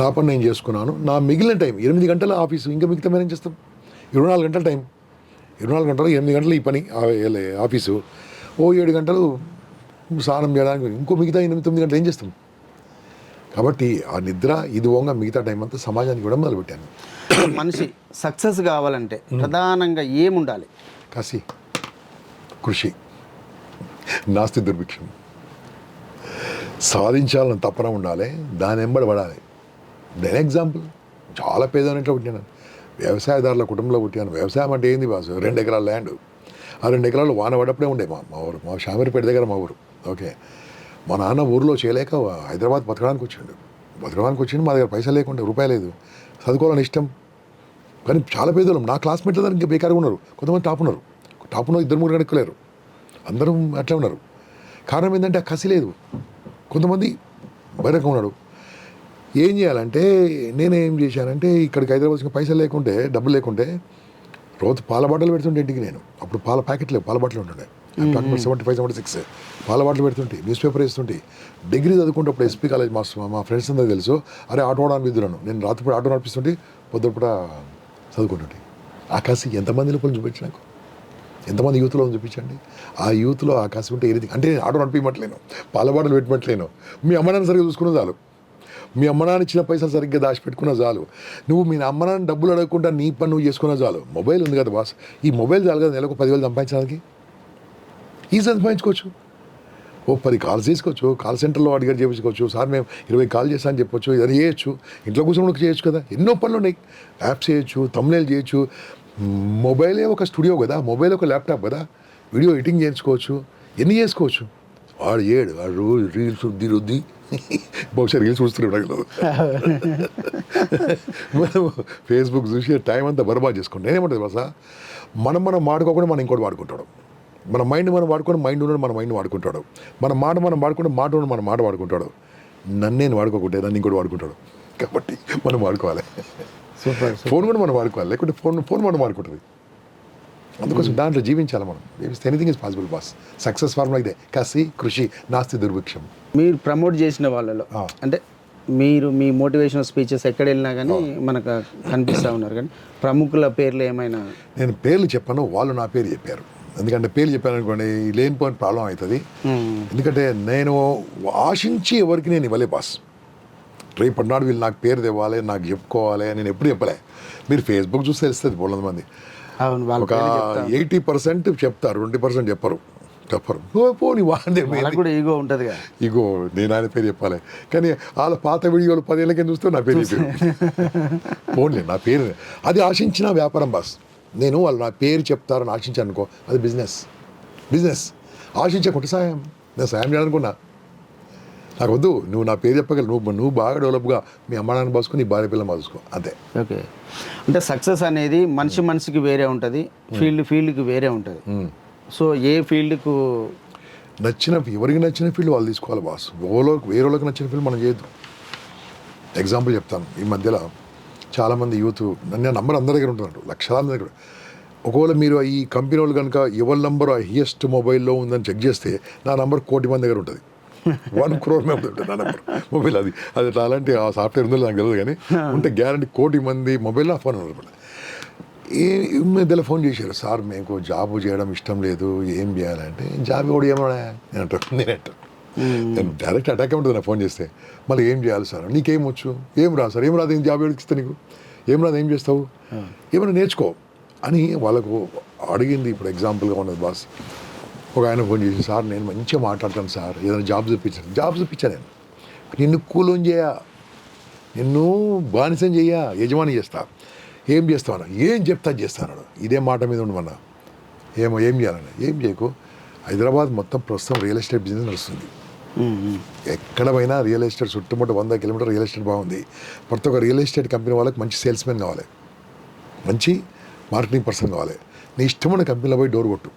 నా పని నేను చేసుకున్నాను. నా మిగిలిన టైం 8 గంటల ఆఫీసు, ఇంకా మిగతా మేనేజ్ చేస్తాం. 24 గంటల టైం. 24 గంటలు 8 గంటలు ఈ పని ఆఫీసు, ఓ 7 గంటలు స్నానం చేయడానికి, ఇంకో మిగతా 8-9 గంటలు ఏం చేస్తాం? కాబట్టి ఆ నిద్ర ఇది ఓంగా మిగతా టైం అంతా సమాజానికి కూడా మొదలుపెట్టాను. మనిషి సక్సెస్ కావాలంటే ప్రధానంగా ఏముండాలి? కసి, కృషి, నాస్తి దుర్భిక్షం. సాధించాలని తపన ఉండాలి, దాని వెంబడి పడాలి. నేను ఎగ్జాంపుల్, చాలా పేదవానింట్లో పుట్టినాను, వ్యవసాయదారుల కుటుంబంలో పుట్టాను. వ్యవసాయం అంటే ఏంది బాసు? 2 ఎకరాల ల్యాండ్, ఆ 2 ఎకరాలు వాన పడప్పుడే ఉండే మా ఊరు, మా షామీర్పేట దగ్గర మా ఊరు. ఓకే, మా నాన్న ఊరిలో చేయలేక హైదరాబాద్ బతకడానికి వచ్చిండు. మా దగ్గర పైసలు లేకుండా, రూపాయి లేదు, చదువుకోవాలని ఇష్టం. కానీ చాలా పేదవాళ్ళం. నా క్లాస్మేట్ల దగ్గర ఇంకా బేకారుగా ఉన్నారు. కొంతమంది టాప్ ఉన్నారు, 2-3 గడుక్కలేరు, అందరూ అట్లా ఉన్నారు. కారణం ఏంటంటే ఆ కసి లేదు. కొంతమంది బయటకు ఉన్నాడు. ఏం చేయాలంటే నేనేం చేశానంటే, ఇక్కడికి హైదరాబాద్కి పైసలు లేకుంటే, డబ్బులు లేకుంటే రోజు పాల బాటలు పెడుతుంటే ఇంటికి. నేను అప్పుడు పాల ప్యాకెట్లు, పాల బాటలు ఉంటుండే, 75-76 పాల బాటలు పెడుతుంటే, న్యూస్ పేపర్ వేస్తుంటే. డిగ్రీ చదువుకుంటే ఎస్పీ కాలేజ్ మా ఫ్రెండ్స్ అందరూ తెలుసు. అరే ఆటో విధులను నేను రాత్రిపూట ఆటో నడిపిస్తుంటే, పొద్దుపూట చదువుకుంటుంటే. ఆ కసి ఎంతమంది లోపల చూపించి నాకు, ఎంతమంది యూత్లో చూపించండి. ఆ యూత్లో ఆ కసి ఉంటే ఏది అంటే, నేను ఆటో నడిపించట్లేను, పాల బాటలు పెట్టమట్లేను. మీ అమ్మ నాన్న సరిగ్గా చూసుకున్న చాలు, మీ అమ్మ నాన్న ఇచ్చిన పైసలు సరిగ్గా దాచిపెట్టుకున్న చాలు, నువ్వు మీ అమ్మ నాన్న డబ్బులు అడగకుండా నీ పని నువ్వు చేసుకున్న చాలు. మొబైల్ ఉంది కదా బాస్, ఈ మొబైల్ చాలు కదా నెలకు 10,000 సంపాదించడానికి. ఈజీ సంపాదించుకోవచ్చు. ఓ 10 కాల్స్ చేసుకోవచ్చు, కాల్ సెంటర్లో అడిగారు చేయించుకోవచ్చు. సార్ మేము 20 కాల్ చేస్తా అని చెప్పొచ్చు, ఇది చేయొచ్చు. ఇంట్లో కూర్చొని చేయొచ్చు కదా, ఎన్నో పనులు ఉన్నాయి. యాప్స్ చేయొచ్చు, తమ్నేల్ చేయొచ్చు. మొబైలే ఒక స్టూడియో కదా, మొబైల్ ఒక ల్యాప్టాప్ కదా, వీడియో ఎడిటింగ్ చేసుకోవచ్చు, ఎన్ని చేసుకోవచ్చు. వాడు రోజు రీల్స్ రుద్ది బహుశా రీల్స్ చూస్తున్నాడు. మనం ఫేస్బుక్ చూసి టైం అంతా బర్బాద్ చేసుకుంటాం. నేనేమంటుంది బసా, మనం వాడుకోకుండా మనం ఇంకోటి వాడుకుంటాడు. మన మైండ్ మనం వాడుకొని మైండ్ ఉన్నాడు మన మైండ్ వాడుకుంటాడు. మన మాట మనం వాడుకుంటే మాట ఉన్నాడు మన మాట వాడుకుంటాడు. నేను వాడుకోకుంటే నన్ను ఇంకోటి వాడుకుంటాడు. కాబట్టి మనం వాడుకోవాలి. ఫోన్ కూడా మనం వాడుకోవాలి, లేకుంటే ఫోన్ మనం వాడుకుంటుంది. అందుకోసం దాంట్లో జీవించాలి మనం. Anything is possible boss. Success formula ఇదే, కసి, కృషి, నాస్తి దుర్భిక్షం. మీరు ప్రమోట్ చేసిన వాళ్ళలో అంటే మీరు మీ మోటివేషనల్ స్పీచెస్ ఎక్కడ వెళ్ళినా కానీ మనకు కనిపిస్తూ ఉన్నారు, కానీ ప్రముఖుల పేర్లు ఏమైనా? నేను పేర్లు చెప్పాను, వాళ్ళు నా పేరు చెప్పారు. ఎందుకంటే పేర్లు చెప్పాను అనుకోండి లేనిపోయిన ప్రాబ్లం అవుతుంది. ఎందుకంటే నేను ఆశించి ఎవరికి నేను ఇవ్వలే బాస్. రేపటి నాడు వీళ్ళు నాకు పేరు తెవ్వాలి, నాకు చెప్పుకోవాలి, నేను ఎప్పుడు చెప్పలే. మీరు ఫేస్బుక్ చూస్తే తెలుస్తుంది బోళ్ళ మంది. ఒక 80% చెప్తారు, 20% చెప్పరు. పోనీ వాళ్ళే కూడా ఈగో ఉంటుంది. ఈగో, నేను ఆయన పేరు చెప్పాలి. కానీ వాళ్ళ పాత వీడియోలు 10 ఏళ్ళ కింద చూస్తే నా పేరు పోన్లే, నా పేరు అది ఆశించిన వ్యాపారం బాస్. నేను వాళ్ళు నా పేరు చెప్తారని ఆశించాను అనుకో, అది బిజినెస్. ఆశించకుంటే సాయం, నేను సాయం చేయాలనుకున్నా. నాకు వద్దు, నువ్వు నా పేరు చెప్పగలవు, నువ్వు బాగా డెవలప్గా మీ అమ్మ నాన్న బాసుకుని నీ భార్య పిల్లలు బాదుకో, అంతే. ఓకే, అంటే సక్సెస్ అనేది మనిషికి వేరే ఉంటుంది, ఫీల్డ్కి వేరే ఉంటుంది. సో ఏ ఫీల్డ్కు ఎవరికి నచ్చిన ఫీల్డ్ వాళ్ళు తీసుకోవాలి బాస్. వేరే వాళ్ళకి నచ్చిన ఫీల్డ్ మనం చేయొద్దు. ఎగ్జాంపుల్ చెప్తాను. ఈ మధ్యలో చాలామంది యూత్ నన్ను నంబర్ అందరి దగ్గర ఉంటున్నారు, లక్షలాది దగ్గర. ఒకవేళ మీరు ఈ కంపెనీ వాళ్ళు కనుక ఎవరి నంబర్ హైయెస్ట్ మొబైల్లో ఉందని చెక్ చేస్తే నా నంబర్ 1 కోటి మంది దగ్గర ఉంటుంది. 1 crore మెంబర్ ఉంటుంది నా నెంబర్ మొబైల్. అది అలాంటి ఆ సాఫ్ట్వేర్ ఉందో నాకు తెలియదు, కానీ ఉంటే గ్యారంటీ 1 కోటి మంది మొబైల్లో నా ఫోన్ అనమాట. ఈ మధ్యలో ఫోన్ చేశారు, సార్ మీకు జాబ్ చేయడం ఇష్టం లేదు, ఏం చేయాలంటే. జాబ్ కూడా ఏమన్నా నేనంటాను. నేను డైరెక్ట్ అటాక్ ఉంటుంది నా ఫోన్ చేస్తే. మళ్ళీ ఏం చేయాలి సార్, నీకేం వచ్చు, ఏం రాదు సార్, ఏం రాదు, ఏం జాబ్ ఎడికిస్తా నీకు, ఏం రాదు, ఏం చేస్తావు, ఏమైనా నేర్చుకో అని వాళ్ళకు అడిగింది. ఇప్పుడు ఎగ్జాంపుల్గా ఉన్నది బాస్. ఒక ఆయన ఫోన్ చేసి, సార్ నేను మంచిగా మాట్లాడతాను సార్, ఏదైనా జాబ్ చూపించాను నేను, నిన్ను కూలోని చేయ, నిన్ను బానిసం చేయ, యజమాని చేస్తా, ఏం చేస్తాను, ఏం చెప్తా చేస్తాను. ఇదే మాట మీద ఉండమన్నా. ఏం చేయాలన్నా, ఏం చేయకు. హైదరాబాద్ మొత్తం ప్రస్తుతం రియల్ ఎస్టేట్ బిజినెస్ నడుస్తుంది. ఎక్కడ పోయినా రియల్ ఎస్టేట్ చుట్టుముట్టు 100 కిలోమీటర్ రియల్ ఎస్టేట్ బాగుంది. ప్రతి ఒక్క రియల్ ఎస్టేట్ కంపెనీ వాళ్ళకి మంచి సేల్స్మెన్ కావాలి, మంచి మార్కెటింగ్ పర్సన్ కావాలి. నీ ఇష్టమైన కంపెనీలో పోయి డోర్ కొట్టు.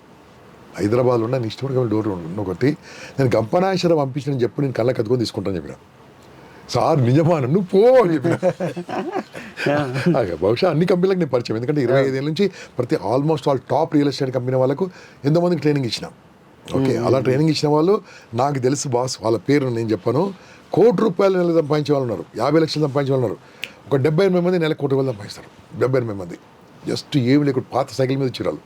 హైదరాబాద్లో ఉన్న నీ ఇష్టమైన కంపెనీ డోర్ ఒకటి. నేను గంపనాశ్వరం పంపించిన చెప్పి నేను కళ్ళకి కత్తుకొని తీసుకుంటాను చెప్పిన. సార్ నిజమా, నువ్వు పో అని చెప్పిన. బహుశా అన్ని కంపెనీలకు నేను పరిచయం, ఎందుకంటే 25 ఏళ్ళ నుంచి almost all top real estate company వాళ్ళకు ఎంతోమందికి ట్రైనింగ్ ఇచ్చినాం. ఓకే, అలా ట్రైనింగ్ ఇచ్చిన వాళ్ళు నాకు తెలుసు బాస్. వాళ్ళ పేరు నేను చెప్పాను. ₹1 కోటి నెల సంపాదించే వాళ్ళు ఉన్నారు, 50 లక్షలు సంపాదించే వాళ్ళు ఉన్నారు. ఒక 78 మంది నెలకు ₹1 కోటి సంపాదిస్తారు. 78 మంది జస్ట్ ఏమి లేకుండా పాత సైకిల్ మీద ఇచ్చారు.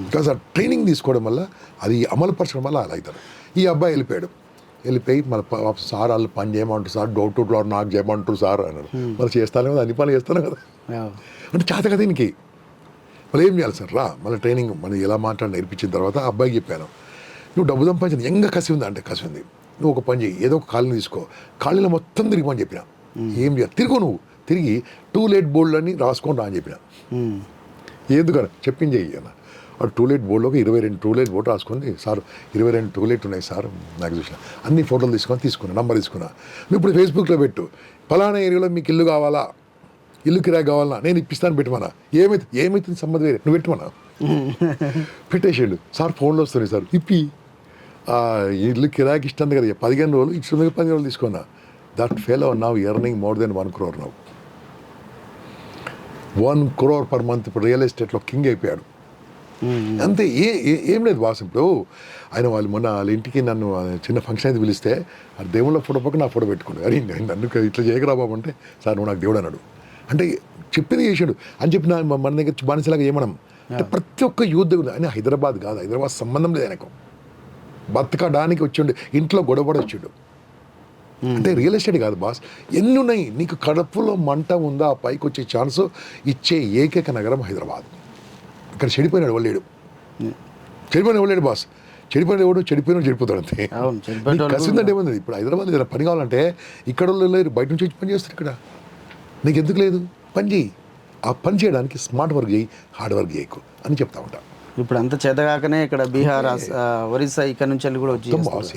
బికాస్ ఆ ట్రైనింగ్ తీసుకోవడం వల్ల అది అమలుపరచడం వల్ల అలా అవుతారు. ఈ అబ్బాయి వెళ్ళిపోయి మన సార్ వాళ్ళు పని చేయమంటారు సార్, డోర్ టు డోర్ నాకు చేయమంటారు సార్ అన్నాడు. మరి చేస్తాను కదా, అన్ని పనులు చేస్తాను కదా అంటే చేత కదా దీనికి. మళ్ళీ ఏం చేయాలి సార్, రా మళ్ళీ ట్రైనింగ్ మనం ఎలా మాట్లాడి నేర్పించిన తర్వాత ఆ అబ్బాయికి చెప్పాను, నువ్వు డబ్బు సంపాదించింది ఎంగా కసి ఉంది అంటే కసి ఉంది, నువ్వు ఒక పని చేయి, ఏదో ఒక కాలనీ తీసుకో, కాలనీలో మొత్తం తిరిగిమని చెప్పిన. ఏం చేయాలి, నువ్వు తిరిగి టూలెట్ బోర్డులని రాసుకొని రా అని చెప్పిన. ఎందుకని చెప్పింది చెయ్యి అన్న. ఆ టూలెట్ బోర్డులోకి 22 టూలెట్ బోర్డు రాసుకొని, సార్ 22 టూలెట్ ఉన్నాయి సార్ నాకు చూసిన, అన్ని ఫోటోలు తీసుకున్నా, నంబర్ తీసుకున్నా, నువ్వు ఇప్పుడు ఫేస్బుక్లో పెట్టు, ఫలానా ఏరియాలో మీకు ఇల్లు కావాలా, ఇల్లు కిరాయి కావాలన్నా నేను ఇప్పిస్తాను పెట్టమన్నా, ఏమైతుంది సంబంధం వేరే నువ్వు పెట్టమన్నా. పెట్టేసాడు. సార్ ఫోన్లో వస్తున్నాయి సార్, ఇప్పి ఇల్లు కిరాయికి ఇస్తుంది కదా 15 రోజులు ఇచ్చిన 10 రోజులు తీసుకున్నా. That fellow now earning more than 1 crore now. 1 crore per month ఇప్పుడు రియల్ ఎస్టేట్లో కింగ్ అయిపోయాడు. అంతే. ఏం లేదు బాస్. ఇప్పుడు ఆయన మొన్న వాళ్ళ ఇంటికి నన్ను చిన్న ఫంక్షన్ అయితే పిలిస్తే ఆ దేవుళ్ళ ఫోటో పక్కన నా ఫోటో పెట్టుకున్నాడు. అరే నన్ను ఇట్లా చేయకరా బాబు అంటే, సార్ నువ్వు నాకు దేవుడు అన్నాడు. అంటే చెప్పింది చేశాడు అని చెప్పి మన దగ్గర బానిసలాగా ఏమనం అంటే ప్రతి ఒక్క యూత్ దగ్గర. ఆయన హైదరాబాద్ కాదు, హైదరాబాద్ సంబంధం లేదు ఆయనకు, బతకడానికి వచ్చిండు, ఇంట్లో గొడవపడి వచ్చిండు. అంటే రియల్ ఎస్టేట్ కాదు బాస్, ఎన్ని ఉన్నాయి. నీకు కడుపులో మంట ఉందా పైకి వచ్చే ఛాన్స్ ఇచ్చే ఏకైక నగరం హైదరాబాద్. ఇక్కడ చెడిపోయినాడు వాళ్ళేడు, బాస్. చెడిపోయిన చెడిపోతాడు అంతే. కసిందంటే ఏముంది. ఇప్పుడు హైదరాబాద్ ఏదైనా పని కావాలంటే ఇక్కడ లేరు, బయట నుంచి వచ్చి పని చేస్తారు. ఇక్కడ నీకు ఎందుకు లేదు, పని చేయి. ఆ పని చేయడానికి స్మార్ట్ వర్క్ చేయి, హార్డ్ వర్క్ చేయకు అని చెప్తా ఉంటా. ఇప్పుడు అంత చేతగాకనే ఇక్కడ బీహార్, ఒరిస్సా ఇక్కడ నుంచి వెళ్ళి కూడా వచ్చి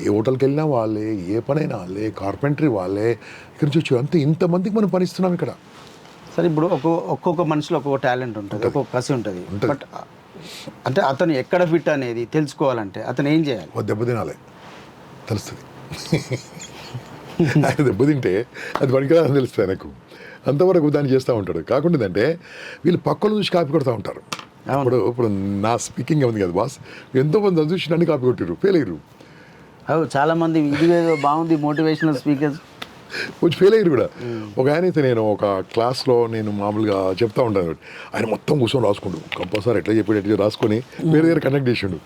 ఏ హోటల్కి వెళ్ళినా వాళ్ళే, ఏ పనైనా వాళ్ళే, కార్పెంటరీ వాళ్ళే ఇక్కడ నుంచి వచ్చి అంతే. ఇంతమందికి మనం పని ఇస్తున్నాం ఇక్కడ. సరే, ఇప్పుడు ఒక్కొక్క మనిషిలో ఒక్కొక్క టాలెంట్ ఉంటుంది, ఒక్కొక్క కసి ఉంటుంది. బట్ అంటే అతను ఎక్కడ ఫిట్ అనేది తెలుసుకోవాలంటే అతను ఏం చేయాలి? దెబ్బ తినాలి, తెలుస్తుంది. ఆయన దెబ్బ తింటే అది పనికిరాదని తెలుస్తుంది ఆయనకు. అంతవరకు దాన్ని చేస్తూ ఉంటాడు. కాకుండా అంటే వీళ్ళు పక్కన చూసి కాపీ కొడుతూ ఉంటారు. ఇప్పుడు నా స్పీకింగ్ ఉంది కదా బాస్, ఎంతోమంది చూసి నన్ను కాపీ కొట్టారు, ఫెయిల్ అయ్యారు. చాలా మంది ఇదివేదో బాగుంది మోటివేషనల్ స్పీకర్స్ వచ్చి ఫెయిల్ అయ్యారు కూడా. ఒక ఆయన అయితే నేను ఒక క్లాస్లో నేను మామూలుగా చెప్తా ఉంటాను, ఆయన మొత్తం కూర్చొని రాసుకుండు, కంపల్సరీ ఎట్లా చెప్పాడు రాసుకొని వేరే దగ్గర కండక్ట్ చేసిండు.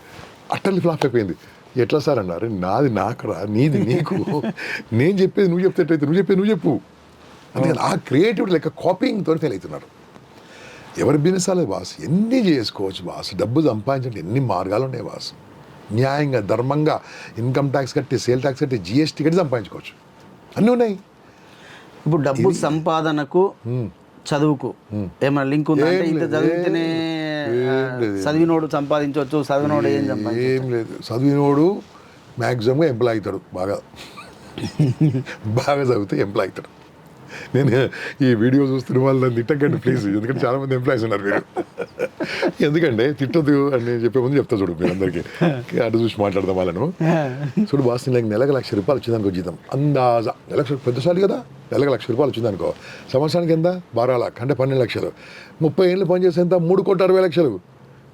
అట్టల్లి ఫ్లాప్ అయిపోయింది. ఎట్లా సార్ అన్నారు, నాది నాకరా, నీది నీకు, నేను చెప్పేది నువ్వు చెప్తే ఎట్లయితే నువ్వు చెప్పేది నువ్వు చెప్పు. అందుకని ఆ క్రియేటివిటీ లెక్క కాపీయింగ్తో ఫెయిల్ అవుతున్నారు. ఎవరి బిజినెస్ అలేదు బాస్, ఎన్ని చేసుకోవచ్చు బాస్. డబ్బు సంపాదించండి ఎన్ని మార్గాలు ఉన్నాయి బాస్. న్యాయంగా, ధర్మంగా ఇన్కమ్ ట్యాక్స్ కట్టి, సేల్ ట్యాక్స్ కట్టి, జిఎస్టీ కట్టి సంపాదించుకోవచ్చు, అన్నీ ఉన్నాయి. ఇప్పుడు డబ్బు సంపాదనకు చదువుకు ఏమైనా లింక్ ఉందా? అంటే ఇంత చదివితేనే చదివినోడు సంపాదించవచ్చు, చదివినోడు ఏం సంపాదించవచ్చు? ఏం లేదు. చదివినోడు మ్యాక్సిమంగా ఎంప్లాయ్ అవుతాడు, బాగా చదివితే ఎంప్లాయ్ అవుతాడు. నేను ఈ వీడియో చూస్తున్న వాళ్ళు నన్ను తిట్టకండి ప్లీజ్, ఎందుకంటే చాలామంది ఎంప్లాయీస్ ఉన్నారు మీరు. ఎందుకంటే తిట్టదు అని నేను చెప్పే ముందు చెప్తా చూడు మీరు అందరికీ, అటు చూసి మాట్లాడదాం వాళ్ళను. చూడు బాస్, నెలకు ₹1,00,000 వచ్చిందనుకో జీతం, అందాజా నెలకు పెద్దసారి కదా, ₹1,00,000 వచ్చిందనుకో, సంవత్సరానికి ఎంత 12 లక్షలు అంటే 12 లక్షలు, 30 ఏళ్ళు పనిచేస్తే ఎంత 3,60,00,000.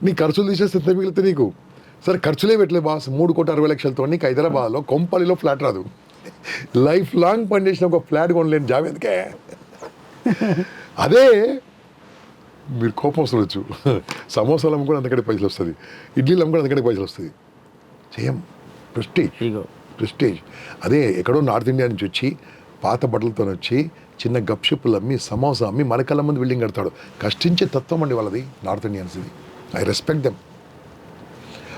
నీ ఖర్చులు తీసేస్తే ఎంత మిగిలితే నీకు? సరే ఖర్చులే పెట్టలే బాస్, 3,60,00,000తో నీకు హైదరాబాద్లో కొంపల్లిలో ఫ్లాట్ రాదు. లైఫ్ లాంగ్ పని చేసిన ఒక ఫ్లాట్ కొనలేని జాబ్ ఎందుకే? అదే మీరు కోపం వస్తుండొచ్చు, సమోసాలు అమ్ముకొని అంతకంటే పైసలు వస్తుంది, ఇడ్లీలు అమ్ముకొని అంతకంటే పైసలు వస్తుంది. చేయం, ప్రెస్టేజ్. అదే ఎక్కడో నార్త్ ఇండియా నుంచి వచ్చి పాత బట్టలతో వచ్చి చిన్న గప్షిప్పులు అమ్మి, సమోసా అమ్మి, మన కళ్ళ ముందు బిల్డింగ్ కడతాడు. కష్టించే తత్వం అండి వాళ్ళది, నార్త్ ఇండియన్స్. ఇది ఐ రెస్పెక్ట్ దెమ్.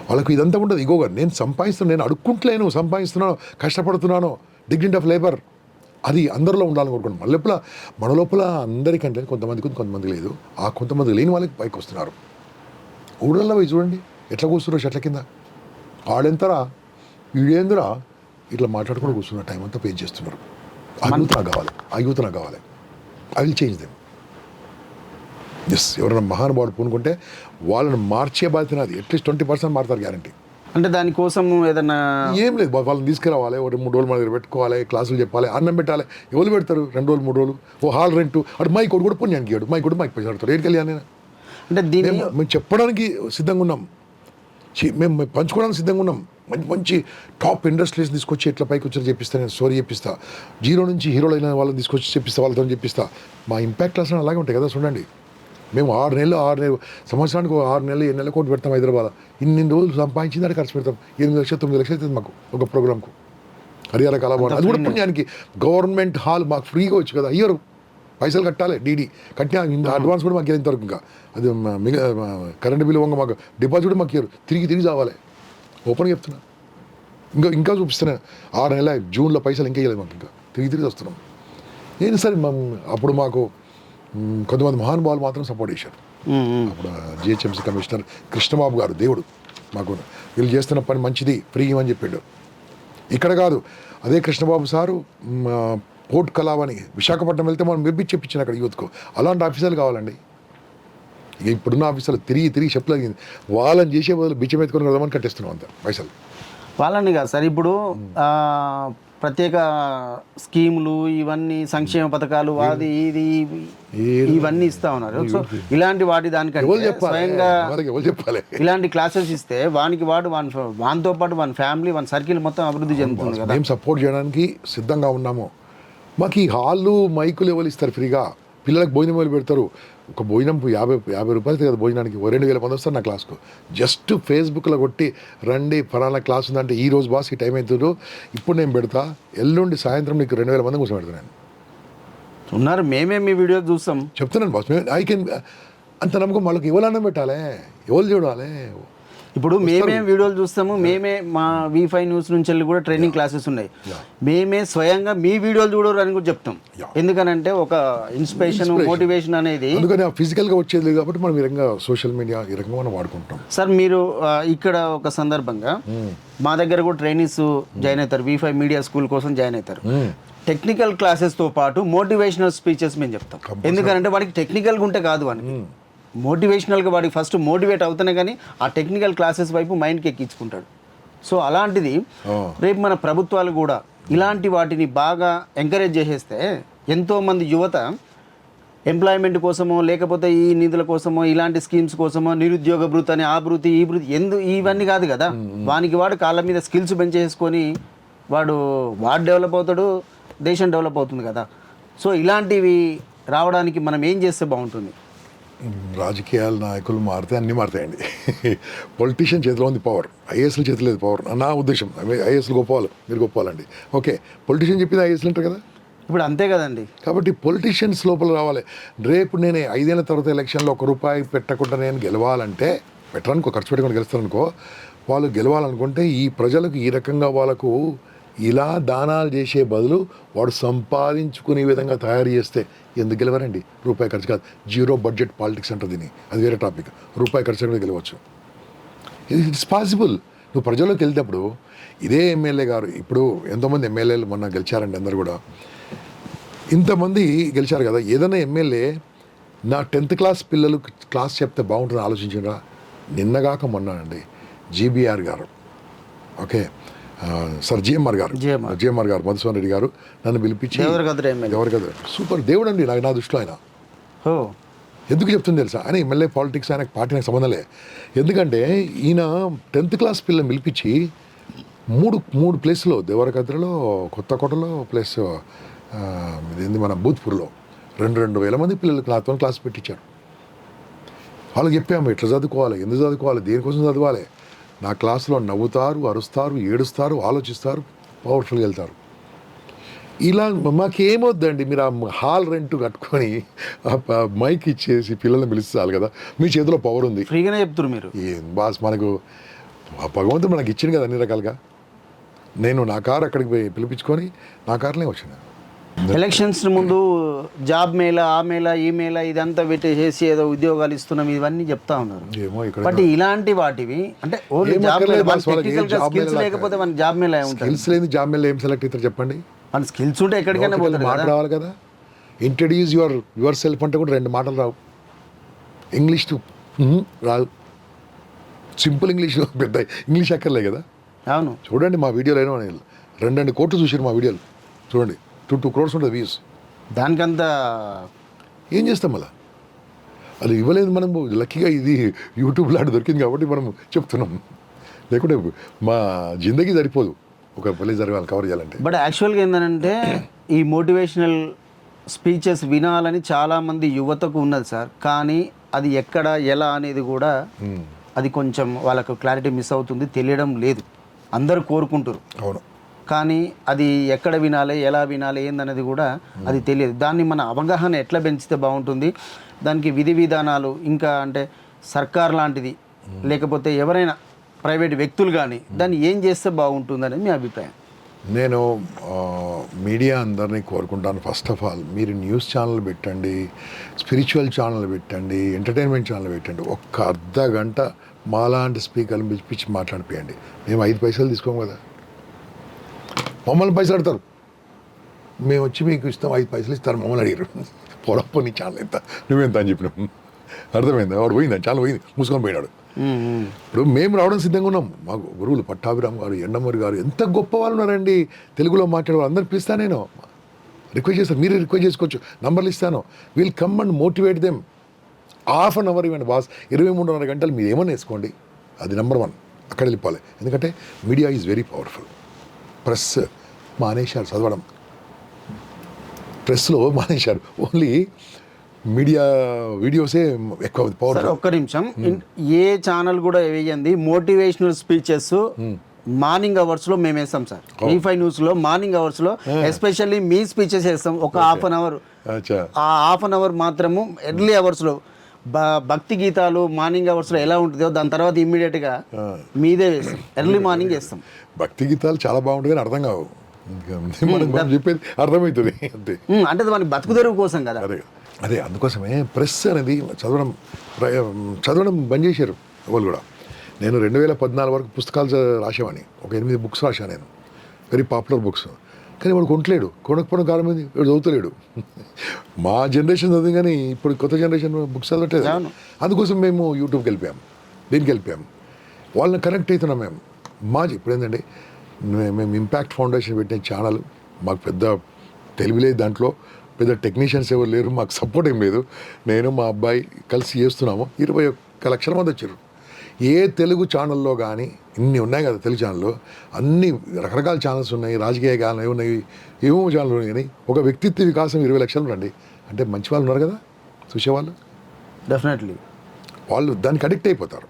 వాళ్ళకు ఇదంతా ఉండదు. ఇగోగా నేను సంపాదిస్తున్నాను, నేను అడుక్కుంటలేను, సంపాదిస్తున్నాను, కష్టపడుతున్నాను, డిగ్నిటీ ఆఫ్ లేబర్, అది అందరిలో ఉండాలని కోరుకుంటాం. మన లోపల అందరికంటే కొంతమందికి లేదు. ఆ కొంతమంది లేని వాళ్ళకి పైకి వస్తున్నారు. ఊళ్ళల్లో పోయి చూడండి ఎట్లా కూర్చున్నారు చెట్ల కింద, ఆడెంతరా వీడేందురా ఇట్లా మాట్లాడుకుంటూ కూర్చున్న టైం అంతా పే చేస్తున్నారు. ఆ యూత్ నాకు కావాలి. I will change them. Yes, ఎవరైనా మహానుభావుడు పూనుకుంటే వాళ్ళని మార్చే బాధ్యత నాది. అట్లీస్ట్ 20% మారుతారు గ్యారంటీ. అంటే దానికోసం ఏదన్నా ఏం లేదు, వాళ్ళని తీసుకురావాలి, 2-3 రోజులు మన దగ్గర పెట్టుకోవాలి, క్లాసులు చెప్పాలి, అన్నం పెట్టాలి. ఎవరు పెడతారు 2 రోజులు 3 రోజులు? ఓ హాల్ రెంట్, అటు మైక్ కూడా పుణ్యానికి ఇవ్వడు, మైక్ పైసలు పెడతారు. ఏడికి వెళ్ళాను నేను? అంటే దీన్ని మేము చెప్పడానికి సిద్ధంగా ఉన్నాం, మేము పంచుకోవడానికి సిద్ధంగా ఉన్నాం. మంచి టాప్ ఇండస్ట్రీస్ తీసుకొచ్చి ఎట్లా పైకి వచ్చారో చెప్పిస్తా, నేను స్టోరీ చెప్పిస్తా. 0 నుంచి హీరోలు అయిన వాళ్ళని తీసుకొచ్చి చెప్పిస్తా, వాళ్ళతో చెప్పిస్తా. మా ఇంపాక్ట్ క్లాస్ అలాగే ఉంటాయి కదా, చూడండి. మేము 6 నెలలు సంవత్సరానికి 6 నెలలు 7 నెలలు కోటి పెడతాం హైదరాబాద్. ఇన్ని రోజులు సంపాదించింది అంటే ఖర్చు పెడతాం. 8 లక్షలు 9 లక్షలు అవుతుంది మాకు ఒక ప్రోగ్రామ్కు. హరియాణ కళాభవన్ అది కూడా పుణ్యానికి గవర్నమెంట్ హాల్ మాకు ఫ్రీగా వచ్చు కదా, అయ్యారు పైసలు కట్టాలి, డీడీ కట్టిన అడ్వాన్స్ కూడా మాకు ఇంతవరకు ఇంకా అది కరెంట్ బిల్లు వంగ మాకు డిపాజిట్ మాకు ఇయ్యరు, తిరిగి చావాలి. ఓపెన్గా చెప్తున్నా, ఇంకా చూపిస్తున్నా. 6 నెలల జూన్లో పైసలు ఇంకా ఇవ్వలేదు మాకు, ఇంకా తిరిగి వస్తున్నాం. నేను సరే అప్పుడు మాకు కొంతమంది మహానుభావులు మాత్రం సపోర్ట్ చేశారు. అప్పుడు జిహెచ్ఎంసీ కమిషనర్ కృష్ణబాబు గారు దేవుడు మాకు, వీళ్ళు చేస్తున్న పని మంచిది ఫ్రీ అని చెప్పాడు. ఇక్కడ కాదు, అదే కృష్ణబాబు సారు పోర్ట్ కలావని విశాఖపట్నం వెళ్తే మనం మెప్పించెప్పించాను అక్కడ యూత్కు. అలాంటి ఆఫీసర్లు కావాలండి. ఇక ఇప్పుడున్న ఆఫీసర్లు తిరిగి చెప్పలేదు, వాళ్ళని చేసే బదులు బిచ్చం ఎత్తుకొని కదమని కట్టేస్తున్నాం అంత పైసలు. వాళ్ళని కాదు సార్, ఇప్పుడు ప్రత్యేక స్కీములు ఇవన్నీ సంక్షేమ పథకాలు అది ఇది ఇవన్నీ ఇస్తా ఉన్నారు. సో ఇలాంటి వాటి దానికంటే స్వయంగా ఇలాంటి క్లాసెస్ ఇస్తే వానితో పాటు వన్ ఫ్యామిలీ వన్ సర్కిల్ మొత్తం అభివృద్ధి చెందుతుంది కదా. మేము సపోర్ట్ చేయడానికి సిద్ధంగా ఉన్నాము. మాకు ఈ హాళ్ళు మైకులు ఎవరు ఇస్తారు ఫ్రీగా, పిల్లలకు భోజనం ఎవరు పెడతారు. ఒక భోజనం 50 రూపాయలు కదా భోజనానికి, 2000 మంది వస్తారు నా క్లాస్కు. జస్ట్ ఫేస్బుక్లో కొట్టి రండి ఫలానా క్లాస్ ఉందంటే ఈ రోజు బాస్ ఈ టైం అవుతుందో ఇప్పుడు నేను పెడతా, ఎల్లుండి సాయంత్రం నీకు 2000 మంది కూర్చో పెడతాను ఉన్నారు. మేమే మీ వీడియో చూస్తాం చెప్తున్నాను బాస్. ఐ కెన్ అంత నమ్మకం వాళ్ళకి ఎవరన్నా పెట్టాలి, ఎవరు చూడాలి. ఇప్పుడు మేమే వీడియోలు చూస్తాము, మేమే మా V5 న్యూస్ నుంచి వెళ్ళి కూడా ట్రైనింగ్ క్లాసెస్ ఉన్నాయి. మేమే స్వయంగా మీ వీడియోలు చూడరు అని కూడా చెప్తాం. ఎందుకనంటే ఒక ఇన్స్పిరేషన్ మోటివేషన్ అనేది అందుకని ఫిజికల్గా వచ్చేది లేదు కాబట్టి మనం ఈ రకంగా సోషల్ మీడియా ఈ రకంగా మనం వాడుకుంటాం. సార్ మీరు ఇక్కడ ఒక సందర్భంగా మా దగ్గర కూడా ట్రైనీస్ జాయిన్ అవుతారు, V5 మీడియా స్కూల్ కోసం జాయిన్ అవుతారు. టెక్నికల్ క్లాసెస్తో పాటు మోటివేషనల్ స్పీచెస్ మేము చెప్తాం. ఎందుకంటే వాడికి టెక్నికల్గా ఉంటే కాదు వాడికి మోటివేషనల్గా వాడికి ఫస్ట్ మోటివేట్ అవుతానే కానీ ఆ టెక్నికల్ క్లాసెస్ వైపు మైండ్కి ఎక్కించుకుంటాడు. సో అలాంటిది రేపు మన ప్రభుత్వాలు కూడా ఇలాంటి వాటిని బాగా ఎంకరేజ్ చేసేస్తే ఎంతోమంది యువత ఎంప్లాయ్మెంట్ కోసమో లేకపోతే ఈ నిధుల కోసమో ఇలాంటి స్కీమ్స్ కోసమో నిరుద్యోగ భృతి అని ఆ భృతి ఈ భృతి ఇవన్నీ కాదు కదా, వాడు కాళ్ళ మీద స్కిల్స్ పెంచేసుకొని వాడు డెవలప్ అవుతాడు, దేశం డెవలప్ అవుతుంది కదా. సో ఇలాంటివి రావడానికి మనం ఏం చేస్తే బాగుంటుంది? రాజకీయాల నాయకులు మారితే అన్నీ మారుతాయండి. పొలిటీషియన్ చేతిలో ఉంది పవర్, ఐఏఎస్ల చేతిలో లేదు పవర్ నా ఉద్దేశం. ఐఏఎస్లు గొప్పవాళ్ళు, మీరు గొప్పవాళ్ళండి. ఓకే, పొలిటీషియన్ చెప్పింది ఐఏఎస్లు అంటారు కదా, ఇప్పుడు అంతే కదండి. కాబట్టి పొలిటీషియన్స్ లోపల రావాలి. రేపు నేను 5 ఏళ్ళ తర్వాత ఎలక్షన్లో ₹1 పెట్టకుండా నేను గెలవాలంటే, పెట్టడానికి ఖర్చు పెట్టుకొని గెలుస్తాననుకో, వాళ్ళు గెలవాలనుకుంటే ఈ ప్రజలకు ఈ రకంగా వాళ్ళకు ఇలా దానాలు చేసే బదులు వాడు సంపాదించుకునే విధంగా తయారు చేస్తే ఎందుకు గెలవరండి? ₹1 ఖర్చు కాదు, జీరో బడ్జెట్ పాలిటిక్స్ అంటారు దీన్ని, అది వేరే టాపిక్. ₹1 ఖర్చు కూడా గెలవచ్చు. It's possible. నువ్వు ప్రజల్లోకి వెళ్తేప్పుడు ఇదే ఎమ్మెల్యే గారు, ఇప్పుడు ఎంతోమంది ఎమ్మెల్యేలు మొన్న గెలిచారండి, అందరు కూడా ఇంతమంది గెలిచారు కదా. ఏదైనా ఎమ్మెల్యే నా 10th క్లాస్ పిల్లలు క్లాస్ చెప్తే బాగుంటుందని ఆలోచించరా? నిన్నగాక మొన్న అండి జీబీఆర్ గారు, ఓకే సార్ జిఎంఆర్ గారు మధుసూదన్ రెడ్డి గారు నన్ను పిలిపించి, ఎవరికదా సూపర్ దేవుడు అండి నా దృష్టిలో ఆయన. ఎందుకు చెప్తుంది తెలుసా? ఆయన ఎమ్మెల్యే పాలిటిక్స్, ఆయన పార్టీ నాకు సంబంధం లే. ఎందుకంటే ఈయన 10th క్లాస్ పిల్లల్ని పిలిపించి మూడు ప్లేస్లో, దేవరకద్రలో, కొత్తకోటలో ప్లస్ ఇదేంది మన భూత్పూర్లో 2,000 మంది పిల్లలకు నాతో క్లాస్ పెట్టించారు. వాళ్ళకి చెప్పాము ఎట్లా చదువుకోవాలి, ఎందుకు చదువుకోవాలి, దేనికోసం చదవాలి. నా క్లాసులో నవ్వుతారు, అరుస్తారు, ఏడుస్తారు, ఆలోచిస్తారు, పవర్ఫుల్గా వెళ్తారు. ఇలా మాకేమొద్దండి, మీరు ఆ హాల్ రెంట్ కట్టుకొని మైక్ ఇచ్చేసి పిల్లల్ని పిలుస్తారు కదా, మీ చేతిలో పవర్ ఉంది, ఫ్రీగానే చెప్తారు మీరు. ఏం బాస్, మనకు భగవంతుడు మనకి ఇచ్చింది కదా అన్ని రకాలుగా. నేను నా కారు అక్కడికి పోయి పిలిపించుకొని నా కార్లోనే వచ్చిన. ఎలక్షన్స్ ముందు జాబ్ మేళా, ఆ మేళా, ఈ మేళా ఇదంతా పెట్టేసి ఏదో ఉద్యోగాలు ఇస్తున్నాం ఇవన్నీ చెప్తా ఉన్నారు. బట్ ఇలాంటి వాటివి అంటే లేకపోతే మన జాబ్ మేళా స్కిల్స్ లేని జాబ్ మేళా ఏం సెలెక్ట్ అవుతారు చెప్పండి? మన స్కిల్స్ ఉంటే ఎక్కడికైనా పోతారు. మాట రావాలి కదా, ఇంట్రడ్యూస్ యువర్ సెల్ఫ్ అంటే కూడా 2 మాటలు రావు. ఇంగ్లీష్ రాదు, సింపుల్ ఇంగ్లీష్, పెద్ద ఇంగ్లీష్ అక్కర్లే కదా. అవును, చూడండి మా వీడియోలు అయినా 2 కోట్లు చూసారు మా వీడియోలు, చూడండి 2 crores ఉంటుంది వ్యూస్. దానికంతా ఏం చేస్తాం మళ్ళా? అది ఇవ్వలేదు మనం, లక్కీగా ఇది యూట్యూబ్ లాంటి దొరికింది కాబట్టి మనం చెప్తున్నాం. లేకుంటే మా జిందగీ సరిపోదు ఒక పల్లె జరగాలి కవర్ చేయాలంటే. బట్ యాక్చువల్గా ఏంటంటే ఈ మోటివేషనల్ స్పీచెస్ వినాలని చాలామంది యువతకు ఉన్నది సార్, కానీ అది ఎక్కడ ఎలా అనేది కూడా అది కొంచెం వాళ్ళకు క్లారిటీ మిస్ అవుతుంది, తెలియడం లేదు. అందరూ కోరుకుంటారు, అవును, కానీ అది ఎక్కడ వినాలి, ఎలా వినాలి ఏందనేది కూడా అది తెలియదు. దాన్ని మన అవగాహన ఎట్లా పెంచితే బాగుంటుంది, దానికి విధి విధానాలు ఇంకా అంటే సర్కార్ లాంటిది లేకపోతే ఎవరైనా ప్రైవేట్ వ్యక్తులు కానీ దాన్ని ఏం చేస్తే బాగుంటుంది అనేది మీ అభిప్రాయం? నేను మీడియా అందరినీ కోరుకుంటాను, ఫస్ట్ ఆఫ్ ఆల్ మీరు న్యూస్ ఛానల్ పెట్టండి, స్పిరిచువల్ ఛానల్ పెట్టండి, ఎంటర్టైన్మెంట్ ఛానల్ పెట్టండి, ఒక్క అర్ధ గంట మాలాంటి స్పీకర్లు పిలిపించి మాట్లాడిపోయండి. మేము 5 పైసలు తీసుకోము కదా, మమ్మల్ని పైసలు అడతారు, మేము వచ్చి మీకు ఇస్తాం 5 పైసలు ఇస్తారు, మమ్మల్ని అడిగారు పొడప్ప నీ ఛానల్ ఎంత నువ్వెంత అని చెప్పినాం. అర్థమైంది, వాడు పోయింది, ఛానల్ పోయింది, మూసుకొని పోయినాడు. ఇప్పుడు మేము రావడం సిద్ధంగా ఉన్నాం. మాకు గురువులు పట్టాభిరామ్ గారు, ఎండమూరి గారు ఎంత గొప్ప వాళ్ళు ఉన్నారండి, తెలుగులో మాట్లాడే వాళ్ళు అందరిని పిలుస్తాను, నేను రిక్వెస్ట్ చేస్తాను, మీరు రిక్వెస్ట్ చేసుకోవచ్చు, నంబర్లు ఇస్తాను. Will come and motivate them. Half an hour ఇవ్వండి బాస్, 23.5 గంటలు మీరు ఏమన్నా వేసుకోండి, అది నెంబర్ 1 అక్కడ వెళ్ళిపోవాలి. ఎందుకంటే media is very powerful. Press మానేశారు చదవడం, ప్రెస్లో మానేశారు, ఓన్లీ మీడియా వీడియోసే ఎక్కువ పవర్. ఒక్క నిమిషం, ఏ ఛానల్ కూడా వేయండి మోటివేషనల్ స్పీచెస్ మార్నింగ్ అవర్స్లో మేము వేస్తాం సార్. E5 న్యూస్లో మార్నింగ్ అవర్స్లో ఎస్పెషల్లీ మీ స్పీచెస్ వేస్తాం, ఒక హాఫ్ అన్ అవర్. ఆ హాఫ్ అన్ అవర్ మాత్రము ఎర్లీ అవర్స్లో భక్తి గీతాలు మార్నింగ్ అవర్స్లో ఎలా ఉంటుందో దాని తర్వాత ఇమ్మీడియట్గా మీదే వేస్తాం, ఎర్లీ మార్నింగ్ వేస్తాం. భక్తి గీతాలు చాలా బాగుంటుంది కానీ అర్థం కావు, మనం చెప్పేది అర్థమవుతుంది అంతే. అంటే మనకి బతుకుదెరువు కోసం కదా. అదే అందుకోసమే ప్రెస్ అనేది చదవడం బంద్ చేశారు వాళ్ళు కూడా. నేను 2014 వరకు పుస్తకాలు రాసేవాడిని, ఒక 8 బుక్స్ రాశాను నేను, వెరీ పాపులర్ బుక్స్. కానీ వాడు కొనట్లేడు, కొనకపోవడం కారణం ఏంది, వాడు చదువుతలేడు. మా జనరేషన్ చదివి కానీ ఇప్పుడు కొత్త జనరేషన్ బుక్స్ చదవట్లేదు. అందుకోసం మేము యూట్యూబ్కి వెళ్ళిపోయాం, దీనికి వెళ్ళిపోయాం, వాళ్ళని కనెక్ట్ అవుతున్నాం మేము. ఇప్పుడు ఏంటంటే మేము ఇంపాక్ట్ ఫౌండేషన్ పెట్టిన ఛానల్, మాకు పెద్ద తెలివిలేదు, దాంట్లో పెద్ద టెక్నీషియన్స్ ఎవరు లేరు, మాకు సపోర్ట్ ఏం లేదు. నేను మా అబ్బాయి కలిసి చేస్తున్నాము, 21 లక్షల మంది వచ్చారు. ఏ తెలుగు ఛానల్లో కానీ ఇన్ని ఉన్నాయి కదా, తెలుగు ఛానల్లో అన్ని రకరకాల ఛానల్స్ ఉన్నాయి, రాజకీయ ఛానల్ ఉన్నాయి, ఏమో ఛానల్ ఉన్నాయి, కానీ ఒక వ్యక్తిత్వ వికాసం 20 లక్షలు రండి అంటే మంచి వాళ్ళు ఉన్నారు కదా చూసేవాళ్ళు, డెఫినెట్లీ వాళ్ళు దానికి అడిక్ట్ అయిపోతారు.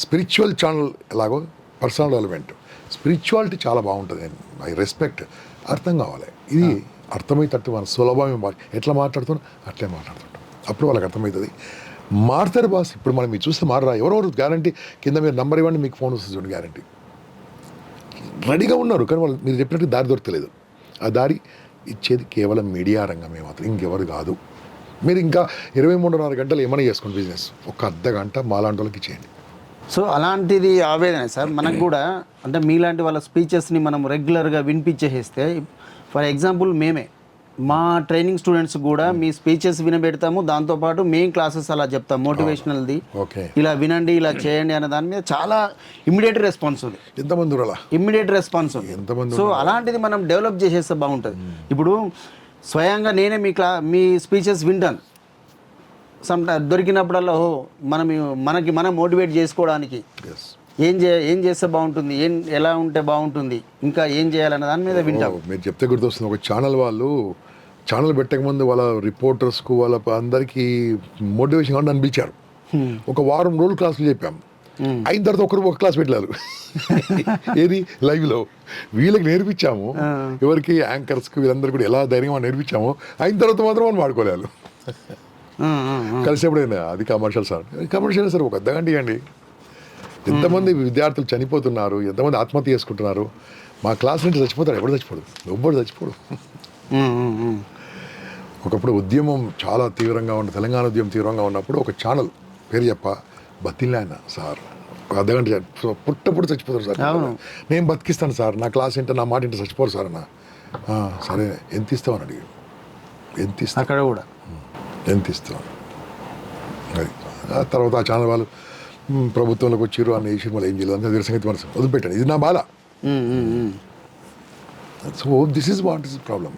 స్పిరిచువల్ ఛానల్ ఎలాగో పర్సనల్ డెవలప్మెంట్, స్పిరిచువాలిటీ చాలా బాగుంటుంది. ఐ రెస్పెక్ట్, అర్థం కావాలి, ఇది అర్థమైతట్టు మన సులభమే, ఎట్లా మాట్లాడుతున్నా అట్లే మాట్లాడుతుంటాం, అప్పుడు వాళ్ళకి అర్థమవుతుంది. మారుతారు బాస్. ఇప్పుడు మనం మీరు చూస్తే మారరా, ఎవరెవరు గ్యారంటీ కింద మీరు నంబర్ ఇవ్వండి మీకు ఫోన్ వస్తుంది చూడండి, గ్యారంటీ రెడీగా ఉన్నారు, కానీ వాళ్ళు మీరు చెప్పినట్టు దారి దొరకలేదు. ఆ దారి ఇచ్చేది కేవలం మీడియా రంగమే మాత్రం, ఇంకెవరు కాదు. మీరు ఇంకా 23.5 గంటలు ఏమైనా చేసుకోండి బిజినెస్, ఒక అర్ధ గంట మాలాంటి వాళ్ళకి ఇచ్చేయండి. సో అలాంటిది ఆవేదన సార్ మనకు కూడా. అంటే మీలాంటి వాళ్ళ స్పీచెస్ని మనం రెగ్యులర్గా వినిపించేస్తే, ఫర్ ఎగ్జాంపుల్ మేమే మా ట్రైనింగ్ స్టూడెంట్స్ కూడా మీ స్పీచెస్ వినబెడతాము, దాంతోపాటు మెయిన్ క్లాసెస్ అలా చెప్తాం మోటివేషనల్ది, ఇలా వినండి ఇలా చేయండి అనే దాని మీద చాలా ఇమ్మీడియట్ రెస్పాన్స్ ఉంది. ఎంతమంది ఇమ్మీడియట్ రెస్పాన్స్ ఉంది. సో అలాంటిది మనం డెవలప్ చేసేస్తే బాగుంటుంది. ఇప్పుడు స్వయంగా నేనే మీ స్పీచెస్ వింటాను, దొరికినప్పుడల్లా మనం మోటివేట్ చేసుకోవడానికి ఏం చేస్తే బాగుంటుంది, ఎలా ఉంటే బాగుంటుంది, ఇంకా ఏం చేయాలన్న దాని మీద వింటాం. మీరు చెప్తే గుర్తొస్తుంది, ఒక ఛానల్ వాళ్ళు ఛానల్ పెట్టకముందు వాళ్ళ రిపోర్టర్స్కు వాళ్ళ అందరికీ మోటివేషన్ కావాలని అనిపించారు. ఒక వారం రోజులు క్లాసులు చెప్పాం, అయిన తర్వాత ఒక క్లాస్ పెట్టలేరు. ఏది లైవ్లో వీళ్ళకి నేర్పించాము, ఎవరికి యాంకర్స్కి వీళ్ళందరూ కూడా ఎలా ధైర్యంగా నేర్పించాము, అయిన తర్వాత మాత్రం వాళ్ళు వాడుకోలేరు. కలిసేప్పుడైనా అది కమర్షియల్ సార్, కమర్షియల్ సార్ ఒక అర్ధగంట ఇవ్వండి. ఎంతమంది విద్యార్థులు చనిపోతున్నారు, ఎంతమంది ఆత్మహత్య చేసుకుంటున్నారు. మా క్లాస్ నుంచి చచ్చిపోతారు, ఎవరు చచ్చిపోడు, ఎవ్వరు చచ్చిపోడు. ఒకప్పుడు ఉద్యమం చాలా తీవ్రంగా ఉన్న, తెలంగాణ ఉద్యమం తీవ్రంగా ఉన్నప్పుడు ఒక ఛానల్ పేరు బతిలే ఆయన సార్, ఒక అర్ధగంట పుట్టప్పుడు చచ్చిపోతారు సార్, నేను బతికిస్తాను సార్, నా క్లాస్ ఏంటో నా మాట ఏంటో చచ్చిపోరు సార్ అన్న. సరే ఎంత ఇస్తామని అడిగారు, ఎంత ఇస్తా అక్కడ కూడా ఎంత ఇస్తాం. అది ఆ తర్వాత ఆ ఛానల్ వాళ్ళు ప్రభుత్వంలోకి వచ్చారు అన్న విషయం వాళ్ళు ఏం చేయలేదు, అంతే సంగతి మనసు వదిలిపెట్టాను, ఇది నా బాధ. So this is what is problem.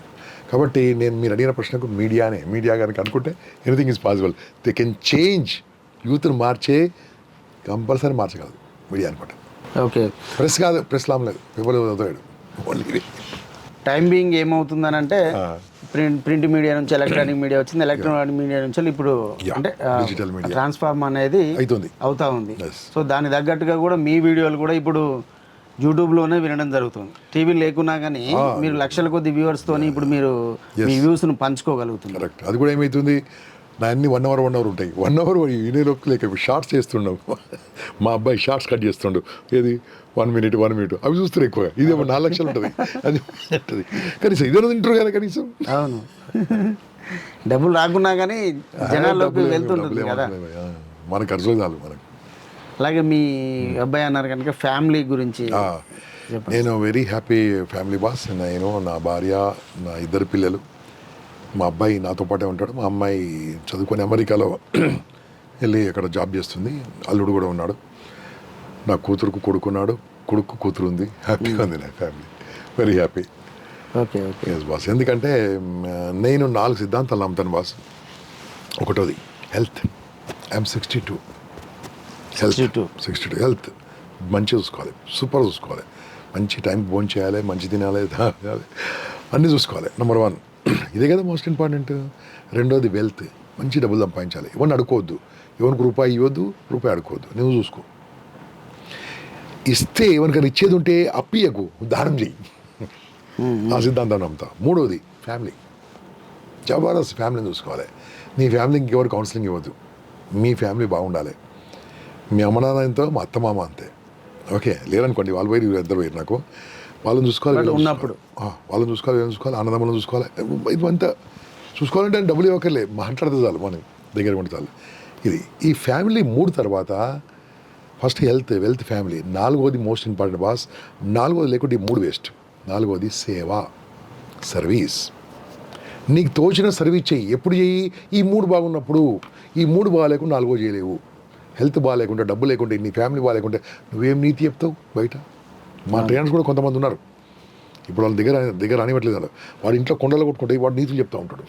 కాబట్టి నేను మీరు అడిగిన ప్రశ్నకు మీడియా కనుక అనుకుంటే anything is possible. They can change, యూత్ని మార్చే కంపల్సరీ మార్చగలదు మీడియా అనుకుంటా. ఓకే, ప్రెస్ కాదు, ప్రెస్ లాం లేదు, పేపర్లో చదివాడు ఓన్లీ. టైం బీయింగ్ ఏమవుతుందని అంటే ప్రింట్ మీడియా నుంచి ఎలక్ట్రానిక్ మీడియా వచ్చింది, ఎలక్ట్రానిక్ మీడియా నుంచి ఇప్పుడు అంటే డిజిటల్ మీడియా ట్రాన్స్ఫార్మ్ అనేది అవుతా ఉంది. సో దాని తగ్గట్టుగా కూడా మీ వీడియోలు కూడా ఇప్పుడు యూట్యూబ్లోనే వినడం జరుగుతుంది. టీవీ లేకున్నా కానీ మీరు లక్షల కొద్ది వ్యూవర్స్ తోని ఇప్పుడు మీరు మీ వ్యూస్ను పంచుకోగలుగుతున్నారు. కరెక్ట్. అది కూడా ఏమవుతుంది, నా అన్ని 1 hour ఉంటాయి. 1 hour వినేలోపు లేక షార్ట్స్ చేస్తుండవు. మా అబ్బాయి షార్ట్స్ కట్ చేస్తుండు, ఏది 1 minute అవి చూస్తారు ఎక్కువగా. ఇదేమో 4 లక్షలు ఉంటుంది, అది ఉంటుంది. కనీసం ఇదే తింటారు కదా కనీసం. అవును, డబ్బులు రాకున్నా కానీ జనాల్లోకి వెళ్తుంటుంది కదా, మన ఖర్చులు చాలు మనకు. అలాగే మీ అబ్బాయి అన్నారు కనుక ఫ్యామిలీ గురించి. నేను వెరీ హ్యాపీ ఫ్యామిలీ బాస్. నేను, నా భార్య, నా 2 పిల్లలు, మా అబ్బాయి నాతో పాటే ఉంటాడు. మా అమ్మాయి చదువుకొని అమెరికాలో వెళ్ళి అక్కడ జాబ్ చేస్తుంది. అల్లుడు కూడా ఉన్నాడు. నా కొడుకున్నాడు, కూతురు ఉంది. హ్యాపీగా ఉంది నా family, very happy. Okay okay yes boss. ఎందుకంటే నేను 4 సిద్ధాంతాలు నమ్ముతాను బాస్. ఒకటోది హెల్త్. ఐఎమ్ 62. హెల్త్ మంచిగా చూసుకోవాలి, సూపర్ చూసుకోవాలి. మంచి టైంకి భోజనం చేయాలి, మంచి తినాలి, అన్నీ చూసుకోవాలి. నెంబర్ 1 ఇదే కదా మోస్ట్ ఇంపార్టెంట్. రెండోది వెల్త్. మంచి డబ్బులు సంపాదించాలి. ఎవరిని అడుకోవద్దు, ఎవరికి రూపాయి ఇవ్వద్దు, రూపాయి అడుకోవద్దు, నువ్వు చూసుకో. ఇస్తే ఎవరికైనా ఇచ్చేది ఉంటే అప్పియకు, దానం చెయ్యి. ఆ సిద్ధాంతం నమ్ముతా. మూడోది ఫ్యామిలీ. జబర్దస్త్ ఫ్యామిలీని చూసుకోవాలి. నీ ఫ్యామిలీకి ఇంకెవరు కౌన్సిలింగ్ ఇవ్వద్దు. మీ ఫ్యామిలీ బాగుండాలి. మీ అమ్మ నాన్న ఎంతో, మా అత్త మామ అంతే. ఓకే, లేరనుకోండి, వాళ్ళు పోయి 2 పోయి నాకు వాళ్ళని చూసుకోవాలి, ఉన్నప్పుడు వాళ్ళని చూసుకోవాలి, వీళ్ళని చూసుకోవాలి, అన్నదమ్ములను చూసుకోవాలి. ఇదంతా చూసుకోవాలంటే డబ్బులు ఇవ్వకలే, మాట్లాడితే చాలు, మన దగ్గర ఉంటే చాలు. ఇది ఈ ఫ్యామిలీ 3 తర్వాత ఫస్ట్ హెల్త్, వెల్త్, ఫ్యామిలీ. 4వది మోస్ట్ ఇంపార్టెంట్ బాస్. 4వది లేకుంటే 3 వేస్ట్. 4వది సేవ, సర్వీస్. నీకు తోచిన సర్వీస్ చెయ్యి. ఎప్పుడు చెయ్యి? ఈ 3 బాగున్నప్పుడు. ఈ 3 బాగాలేకుండా 4వ చేయలేవు. హెల్త్ బాగాలేకుంటే, డబ్బు లేకుంటే, నీ ఫ్యామిలీ బాగాలేకుంటే నువ్వేం నీతి చెప్తావు బయట? మా ట్రైనర్స్ కూడా కొంతమంది ఉన్నారు, ఇప్పుడు వాళ్ళ దగ్గర అనివ్వట్లేదు. వాడు ఇంట్లో కొండలు కొట్టుకుంటే వాడు నీతులు చెప్తూ ఉంటాడు.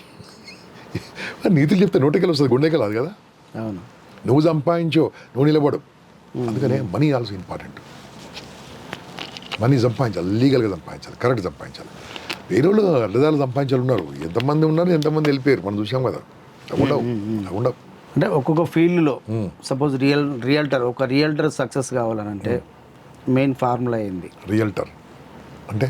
నీతులు చెప్తే నోటికెళ్ళి వస్తుంది, గుండెకెళ్ళి అది కదా. అవును, నువ్వు సంపాదించో, నువ్వు నిలబడు. అందుకనే మనీ ఆల్సో ఇంపార్టెంట్. మనీ సంపాదించాలి, లీగల్గా సంపాదించాలి, కరెక్ట్ సంపాదించాలి. వేరే వాళ్ళు అడ్డదాలు సంపాదించాలి ఉన్నారు. ఎంతమంది ఉన్నారు, ఎంతమంది వెళ్ళిపోయారు, మనం చూసాం కదా. ఉండవు. అంటే ఒక్కొక్క ఫీల్డ్లో సపోజ్ ఒక రియల్టర్ సక్సెస్ కావాలనంటే మెయిన్ ఫార్ములా ఏంది? రియల్టర్ అంటే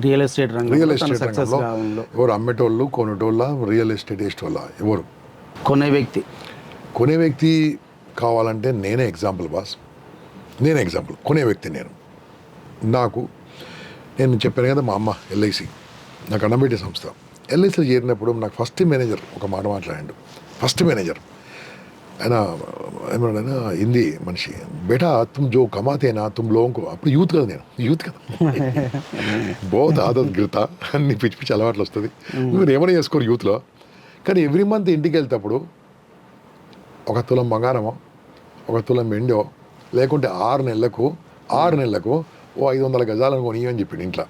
రియల్ ఎస్టేట్ రంగంలో సక్సెస్ కావాలో ఎవరు? అమ్మేటోళ్ళు, కొనేటోళ్ళ, రియల్ ఎస్టేట్ వేసేటోళ్ళ, ఎవరు? కొనే వ్యక్తి కావాలంటే నేనే ఎగ్జాంపుల్ బాస్. నేనే ఎగ్జాంపుల్. కొనే వ్యక్తి నేను చెప్పాను కదా, మా అమ్మ ఎల్ఐసి నాకు అన్నబెట్టే సంస్థ. ఎల్ఐసిలో చేరినప్పుడు నాకు ఫస్ట్ మేనేజర్ ఒక మాట మాట్లాడాడు. ఫస్ట్ మేనేజర్ ఆయన ఏమన్నా హిందీ మనిషి, బేటా తుమ్ జో కమాతే నా తుమ్ లోంకో. అప్పుడు యూత్ కదా, బోత్ ఆదత్ గిరుతా, అన్ని పిచ్చి పిచ్చి అలవాట్లు వస్తుంది. మీరు ఏమైనా చేసుకోరు యూత్లో. కానీ ఎవ్రీ మంత్ ఇంటికి వెళ్తేప్పుడు 1 తులం బంగారమో, 1 తులం వెండో, లేకుంటే 6 నెలలకు 500 గజాలను కొని అని చెప్పిండు ఇంట్లో.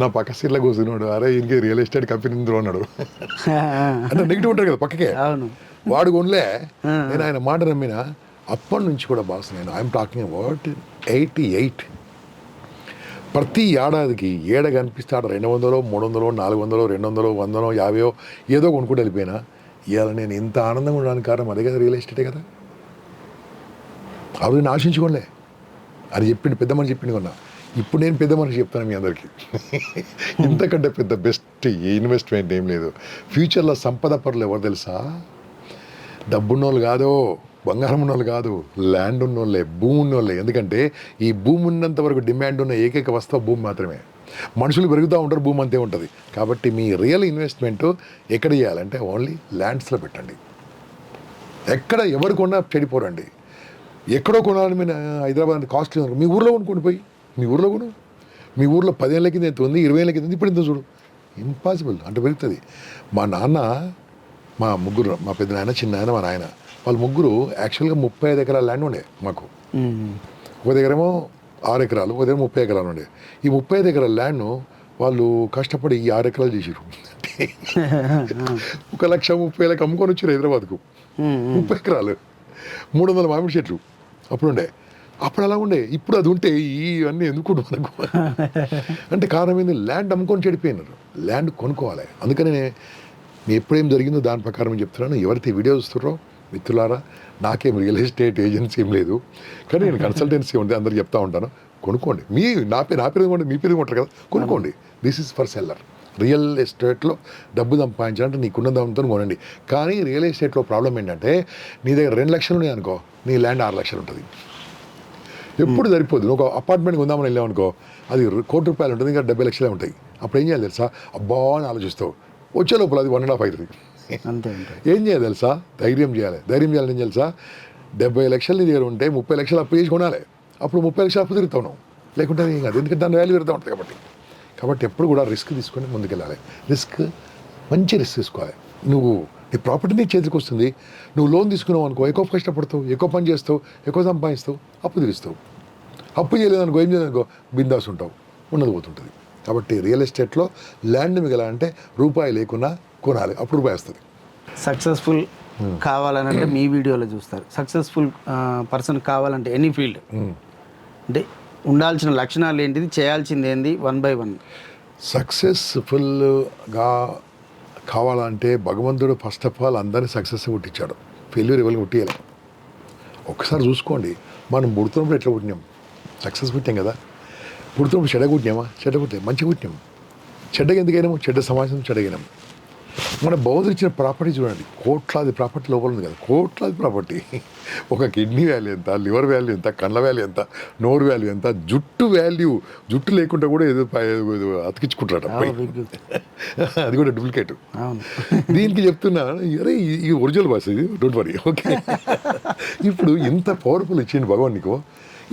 నా పక్క సీట్లో కూర్చున్నాడు, అరే ఇంకే రియల్ ఎస్టేట్ కంపెనీ ఇందులో ఉన్నాడు అంటే నెగిటివ్ ఉంటారు కదా పక్కకే. వాడు కొనలే, నేను ఆయన మాట నమ్మిన. అప్పటి నుంచి కూడా బాస్ నేను ఐఎమ్ టాకింగ్ అబౌట్ 88. ప్రతి ఏడాదికి కనిపిస్తే 200, 300, 400, 200, 100, 50 ఏదో కొనుక్కుంటూ వెళ్ళిపోయినా. ఇవాళ నేను ఇంత ఆనందంగా ఉండడానికి కారణం అదే కదా, రియల్ ఎస్టేటే కదా. అవి నేను ఆశించుకోలే, అది చెప్పిండు, పెద్ద మనిషి చెప్పిండు కొన్నా. ఇప్పుడు నేను పెద్ద మనిషి చెప్తాను మీ అందరికీ, ఇంతకంటే పెద్ద బెస్ట్ ఇన్వెస్ట్మెంట్ ఏం లేదు. ఫ్యూచర్లో సంపద పరులు ఎవరు తెలుసా? డబ్బున్నోళ్ళు కాదు, బంగారం ఉన్నోళ్ళు కాదు, ల్యాండ్ ఉన్నోళ్ళే, భూమి ఉన్నోళ్ళే. ఎందుకంటే ఈ భూమి ఉన్నంత వరకు డిమాండ్ ఉన్న ఏకైక వస్తువు భూమి మాత్రమే. మనుషులు పెరుగుతూ ఉంటారు, భూమి అంతే ఉంటుంది. కాబట్టి మీ రియల్ ఇన్వెస్ట్మెంట్ ఎక్కడ చేయాలంటే ఓన్లీ ల్యాండ్స్లో పెట్టండి. ఎక్కడ ఎవరు కొన్నా చెడిపోరండి. ఎక్కడో కొనాలని మీరు హైదరాబాద్ కాస్ట్ మీ ఊర్లో కొనుక్కోండి, పోయి మీ ఊర్లో కొను. మీ ఊర్లో 10 ఏళ్ళ కింద ఎంత ఉంది, 20 ఏళ్ళ కింద ఇప్పుడు ఎంత చూడు. ఇంపాసిబుల్ అంటే పెరుగుతుంది. మా నాన్న, మా ముగ్గురు, మా పెద్ద నాయన, చిన్న ఆయన, మా నాయన, వాళ్ళు ముగ్గురు యాక్చువల్గా 35 ఎకరాల ల్యాండ్ ఉండే మాకు. ఒక దగ్గరేమో 6 ఎకరాలు, ఒక దగ్గర 30 ఎకరాలు ఉండే. ఈ 35 ఎకరాల ల్యాండ్ను వాళ్ళు కష్టపడి ఈ 6 ఎకరాలు చేసారు. 1,30,000 అమ్ముకొని వచ్చారు హైదరాబాద్కు. 30 ఎకరాలు, 300 మామిడి చెట్లు అప్పుడుండే. అప్పుడు అలా ఉండే, ఇప్పుడు అది ఉంటే ఇవన్నీ ఎందుకు మనకు అంటే కారణం ఏంది, ల్యాండ్ అమ్ముకొని చెడిపోయినారు. ల్యాండ్ కొనుక్కోవాలి. అందుకని నేను ఎప్పుడేం జరిగిందో దాని ప్రకారం చెప్తున్నాను. ఎవరైతే వీడియో చూస్తున్నారో మిత్రులారా, నాకేం రియల్ ఎస్టేట్ ఏజెన్సీ ఏం లేదు, కానీ నేను కన్సల్టెన్సీ ఉంటే అందరికి చెప్తా ఉంటాను, కొనుక్కోండి. నా పేరు కొంటే మీ పేరు కొంటారు కదా, కొనుక్కోండి. This is for seller. Real ఎస్టేట్లో డబ్బు సంపాదించాలంటే నీకున్న దాంతో కొనండి. కానీ రియల్ ఎస్టేట్లో ప్రాబ్లం ఏంటంటే, నీ దగ్గర 2 లక్షలు ఉన్నాయి అనుకో, నీ ల్యాండ్ 6 లక్షలు ఉంటుంది. ఎప్పుడు సరిపోదు. నువ్వు ఒక అపార్ట్మెంట్ కొందామని వెళ్ళామనుకో, అది ₹1,00,00,000 ఉంటుంది, ఇంకా 70 లక్షలే ఉంటాయి. అప్పుడు ఏం చేయాలి తెలుసా, అబ్బా అని ఆలోచిస్తావు, వచ్చే లోపల అది 1.5 అవుతుంది. అంతే. ఏం చేయాలి తెలుసా, ధైర్యం చేయాలని ఏం తెలుసా, 70 లక్షలు నీ దగ్గర ఉంటే 30 లక్షలు అప్పు చేసి కొనాలి. అప్పుడు 30 లక్షలు అప్పు తిరుగుతావు నువ్వు, లేకుంటే ఏం కాదు. ఎందుకంటే దాని వాల్యూ పెడతా ఉంటుంది కాబట్టి ఎప్పుడు కూడా రిస్క్ తీసుకొని ముందుకెళ్ళాలి. మంచి రిస్క్ తీసుకోవాలి. నువ్వు నీ ప్రాపర్టీ నీ చేతికి వస్తుంది, నువ్వు లోన్ తీసుకున్నావు అనుకో, ఎక్కువ కష్టపడతావు, ఎక్కువ పని చేస్తావు, ఎక్కువ సంపాదిస్తావు, అప్పు తీరుస్తావు. అప్పు చేయలేదనుకో, ఏం చేయలేదనుకో, బిందాస్ ఉంటావు, ఉన్నది పోతుంటుంది. కాబట్టి రియల్ ఎస్టేట్లో ల్యాండ్ మిగలాలంటే రూపాయి లేకున్నా కొనాలి, అప్పుడు రూపాయి వస్తుంది. సక్సెస్ఫుల్ కావాలనంటే మీ వీడియోలో చూస్తారు. సక్సెస్ఫుల్ పర్సన్ కావాలంటే ఎనీ ఫీల్డ్ అంటే ఉండాల్సిన లక్షణాలు ఏంటిది, చేయాల్సింది ఏంది, 1 by 1. సక్సెస్ఫుల్గా కావాలంటే భగవంతుడు ఫస్ట్ ఆఫ్ ఆల్ అందరినీ సక్సెస్ పుట్టించాడు, ఫెయిల్యూర్ ఎవరిని పుట్టియాలి. ఒక్కసారి చూసుకోండి, మనం పుడుతున్నప్పుడు ఎట్లా పుట్టినాం, సక్సెస్ పుట్టాం కదా. పుడుతున్నప్పుడు చెడ్డ పుట్టినామా, చెడ్డ పుట్టాం, మంచి పుట్టినాం. చెడ్డగా ఎందుకైనాము, చెడ్డ సమాజం చెడ్డగినాము. మన బౌద్ధులు ఇచ్చిన ప్రాపర్టీ చూడండి, కోట్లాది ప్రాపర్టీ లోపల ఉంది కదా, కోట్లాది ప్రాపర్టీ. ఒక కిడ్నీ వాల్యూ ఎంత, లివర్ వాల్యూ ఎంత, కళ్ళ వాల్యూ ఎంత, నోరు వాల్యూ ఎంత, జుట్టు లేకుండా కూడా ఏదో అతికించుకుంటారట, అది కూడా డూప్లికేట్. దీనికి చెప్తున్నా, అరే ఈ ఒరిజినల్ బాస్ ఇది, డోంట్ వరీ, ఓకే. ఇప్పుడు ఇంత పవర్ఫుల్ ఇచ్చింది భగవాన్ నీకు,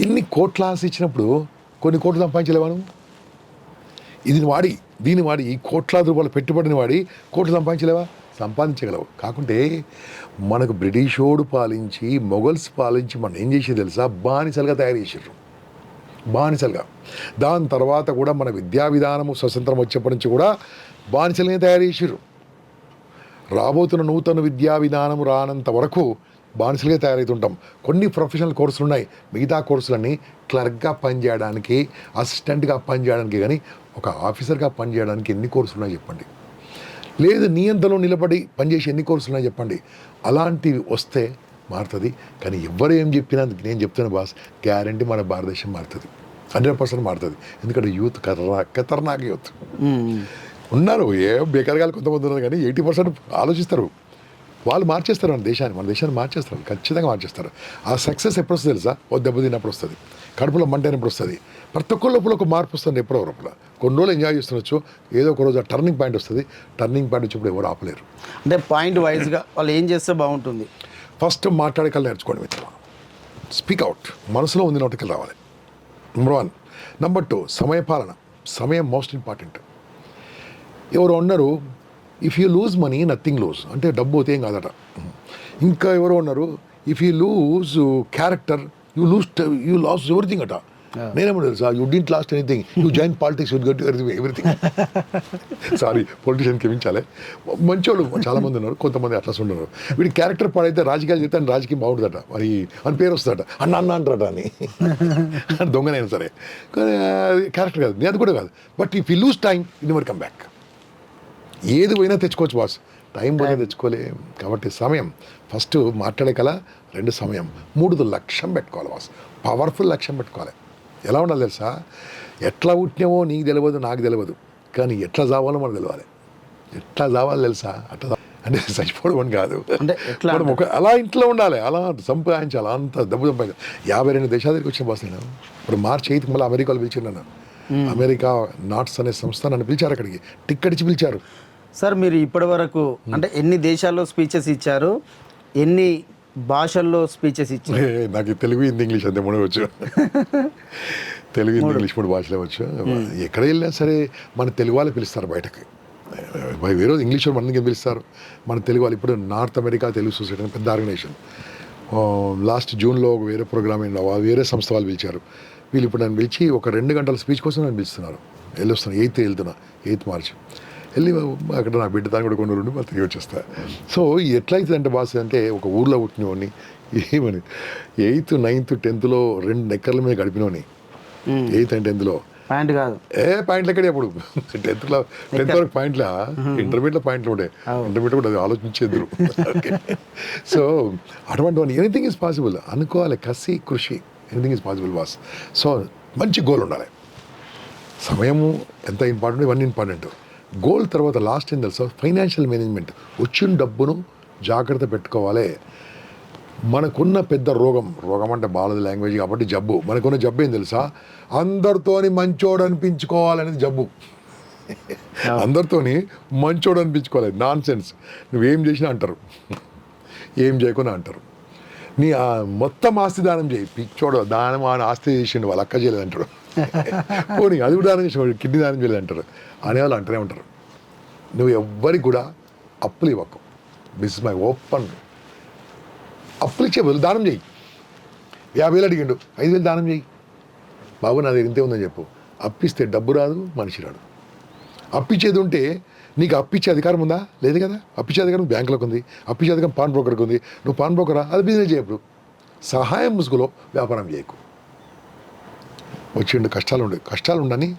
ఇన్ని కోట్ల ఆశ ఇచ్చినప్పుడు కొన్ని కోట్లు సంపాదించలేవా నువ్వు? దీన్ని వాడి ఈ కోట్లాది రూపాయల పెట్టుబడిని వాడి కోట్లు సంపాదించలేవా? సంపాదించగలవు. కాకుంటే మనకు బ్రిటిషోడు పాలించి, మొఘల్స్ పాలించి మనం ఏం చేసేది తెలుసా, బానిసలుగా తయారు చేసారు, బానిసలుగా. దాని తర్వాత కూడా మన విద్యా విధానము స్వతంత్రం వచ్చేప్పటి నుంచి కూడా బానిసలుగానే తయారు చేసారు. రాబోతున్న నూతన విద్యా విధానం రానంత వరకు బానిసలుగా తయారవుతుంటాం. కొన్ని ప్రొఫెషనల్ కోర్సులు ఉన్నాయి, మిగతా కోర్సులన్నీ క్లర్క్గా పనిచేయడానికి, అసిస్టెంట్గా పనిచేయడానికి, కానీ ఒక ఆఫీసర్గా పనిచేయడానికి ఎన్ని కోర్సులు ఉన్నాయి చెప్పండి. లేదు నియంత్రణలో నిలబడి పనిచేసి ఎన్ని కోర్సులు ఉన్నాయి చెప్పండి. అలాంటివి వస్తే మారుతుంది. కానీ ఎవరు ఏం చెప్పినా నేను చెప్తున్నా బాస్, గ్యారంటీ మన భారతదేశం మారుతుంది, 100% మారుతుంది. ఎందుకంటే యూత్ ఖతర్నాక్ యూత్ ఉన్నారు. ఏ బేకరగాలు కొంతమంది ఉన్నారు, కానీ 80% ఆలోచిస్తారు. వాళ్ళు మార్చేస్తారు మన దేశాన్ని మార్చేస్తారు, ఖచ్చితంగా మార్చేస్తారు. ఆ సక్సెస్ ఎప్పుడు వస్తుంది తెలుసా, ఓ దెబ్బతిన్నప్పుడు వస్తుంది, కడుపులో మంట అయినప్పుడు వస్తుంది. ప్రతి ఒక్క లోపల ఒక మార్పు వస్తుంది, ఎప్పుడో లోపల. కొన్ని రోజులు ఎంజాయ్ చేస్తుండొచ్చు, ఏదో ఒక రోజు ఆ టర్నింగ్ పాయింట్ వస్తుంది. టర్నింగ్ పాయింట్ వచ్చినప్పుడు ఎవరు ఆపలేరు. అంటే పాయింట్ వైజ్గా వాళ్ళు ఏం చేస్తే బాగుంటుంది. ఫస్ట్ మాట్లాడే కళ్ళు నేర్చుకోండి మిత్రమా, స్పీక్ అవుట్, మనసులో ఉంది నోటికి రావాలి. నెంబర్ 1. నెంబర్ 2, సమయపాలన. సమయం మోస్ట్ ఇంపార్టెంట్. ఎవరు అన్నారు, if you lose money nothing lose, అంటే డబ్బు పోతే ఏం కాదట. ఇంకా ఎవరో ఉన్నారు, if you lose character you lost everything అట. నేనేమో తెలుసా, you didn't lost anything, you join politics, you get everything. Sorry, politician క్షమించాలి. మంచోళ్ళు చాలామంది ఉన్నారు, కొంతమంది అట్లా ఉన్నారు. వీడి క్యారెక్టర్ పాడైతే రాజకీయాలు చేస్తే రాజకీయం బాగుంటుందట, మరి అని పేరు వస్తుందట, అన్న అంటారట అని. దొంగనైనా సరే, కానీ క్యారెక్టర్ కాదు, నేను అది కూడా కాదు. But if you loose time you never come back. ఏది పోయినా తెచ్చుకోవచ్చు బాస్, టైం పోయినా తెచ్చుకోలేం. కాబట్టి సమయం ఫస్ట్, మాట్లాడే కల 2 సమయం, 3 లక్ష్యం పెట్టుకోవాలి బాస్, పవర్ఫుల్ లక్ష్యం పెట్టుకోవాలి. ఎలా ఉండాలి తెలుసా, ఎట్లా పుట్టినామో నీకు తెలియదు, నాకు తెలియదు, కానీ ఎట్లా చావాలో మనకు తెలియాలి. ఎట్లా చావాలి తెలుసా, అట్లా అంటే చచ్చిపోవడం అని కాదు, ఒక అలా ఇంట్లో ఉండాలి, అలా సంపాదించాలి, అంత డబ్బు సంపాదించాలి. 52 దేశాల దగ్గరికి వచ్చిన బాస్ నేను. ఇప్పుడు మార్చి 8 మళ్ళీ అమెరికాలో పిలిచిన్నాను. అమెరికా నాట్స్ అనే సంస్థ నన్ను పిలిచారు, అక్కడికి టికెట్ ఇచ్చి పిలిచారు. సార్ మీరు ఇప్పటి వరకు అంటే ఎన్ని దేశాల్లో స్పీచెస్ ఇచ్చారు, ఎన్ని భాషల్లో స్పీచెస్ ఇచ్చారు? నాకు తెలుగు, హిందీ, ఇంగ్లీష్ అంతే 3 వచ్చు. తెలుగు, హిందీ, ఇంగ్లీష్ 3 భాషలే వచ్చు. ఎక్కడ వెళ్ళినా సరే మన తెలుగు వాళ్ళు పిలుస్తారు బయటకి. వేరే ఇంగ్లీష్ వాళ్ళు మనకి పిలుస్తారు, మన తెలుగు వాళ్ళు. ఇప్పుడు నార్త్ అమెరికా తెలుగు సొసైటీ అని పెద్ద ఆర్గనైజేషన్, లాస్ట్ జూన్లో వేరే ప్రోగ్రామ్ వేరే సంస్థ వాళ్ళు పిలిచారు. వీళ్ళు ఇప్పుడు నన్ను పిలిచి ఒక 2 గంటల స్పీచ్ కోసం నన్ను పిలుస్తున్నారు. వెళ్ళొస్తాను, 8 మార్చి వెళ్ళి అక్కడ నా బిడ్డ తాను కూడా కొన్ని రోజులు మళ్ళీ తిరిగి వచ్చేస్తా. సో ఎట్లయితుందంటే బాస్, అంటే ఒక ఊర్లో పుట్టినవాడిని ఏమని 8th 9th 10thలో 2 నెక్కర్ల మీద గడిపినోని 8th and 10thలో పాయింట్ కాదు పాయింట్లు ఎక్కడే అప్పుడు 10th వరకు పాయింట్లా ఇంటర్మీడియట్లో పాయింట్లు ఉండే ఇంటర్మీడియట్ కూడా అది ఆలోచించేద్దరు సో అటువంటి ఎనీథింగ్ ఈజ్ పాసిబుల్ అనుకోవాలి కసి కృషి anything is possible boss so మంచి గోల్ ఉండాలి సమయము ఎంత ఇంపార్టెంట్ ఇవన్నీ ఇంపార్టెంట్ గోల్ తర్వాత లాస్ట్ ఏం తెలుసా ఫైనాన్షియల్ మేనేజ్మెంట్ వచ్చిన డబ్బును జాగ్రత్త పెట్టుకోవాలి మనకున్న పెద్ద రోగం అంటే బాలది లాంగ్వేజ్ కాబట్టి జబ్బు మనకున్న జబ్బు ఏం తెలుసా అందరితోని మంచోడు అనిపించుకోవాలనేది జబ్బు అందరితోని మంచోడు అనిపించుకోవాలి నాన్ సెన్స్ నువ్వేం చేసినా అంటారు ఏం చేయకుండా అంటారు నీ మొత్తం ఆస్తి దానం చేయి పిచ్చోడు దానం అని ఆస్తి చేసిండు వాళ్ళ అక్క చేయలేదు అంటారు పోనీ అది కూడా దానం చేసి కిడ్నీ దానం చేయలేదు అంటారు అనేవాళ్ళు అంటూనే ఉంటారు నువ్వు ఎవ్వరికి కూడా అప్పులు ఇవ్వకు దిస్ ఇస్ మై ఓపెన్ అప్పులు ఇచ్చే బదులు దానం చేయి 50,000 అడిగిండు 5,000 దానం చేయి బాబు నా దగ్గర ఇంతే ఉందని చెప్పు అప్పిస్తే డబ్బు రాదు మనిషి రాడు అప్పిచ్చేది ఉంటే నీకు అప్పిచ్చే అధికారం ఉందా లేదు కదా అప్పిచ్చే అధికారం బ్యాంకులకు ఉంది అప్పిచ్చే అధికారం పాన్ బ్రోకర్కి ఉంది నువ్వు పాన్ బ్రోకరా అది బిజినెస్ చేయప్పుడు సహాయం ముసుగులో వ్యాపారం చేయకు వచ్చిండు కష్టాలు ఉండని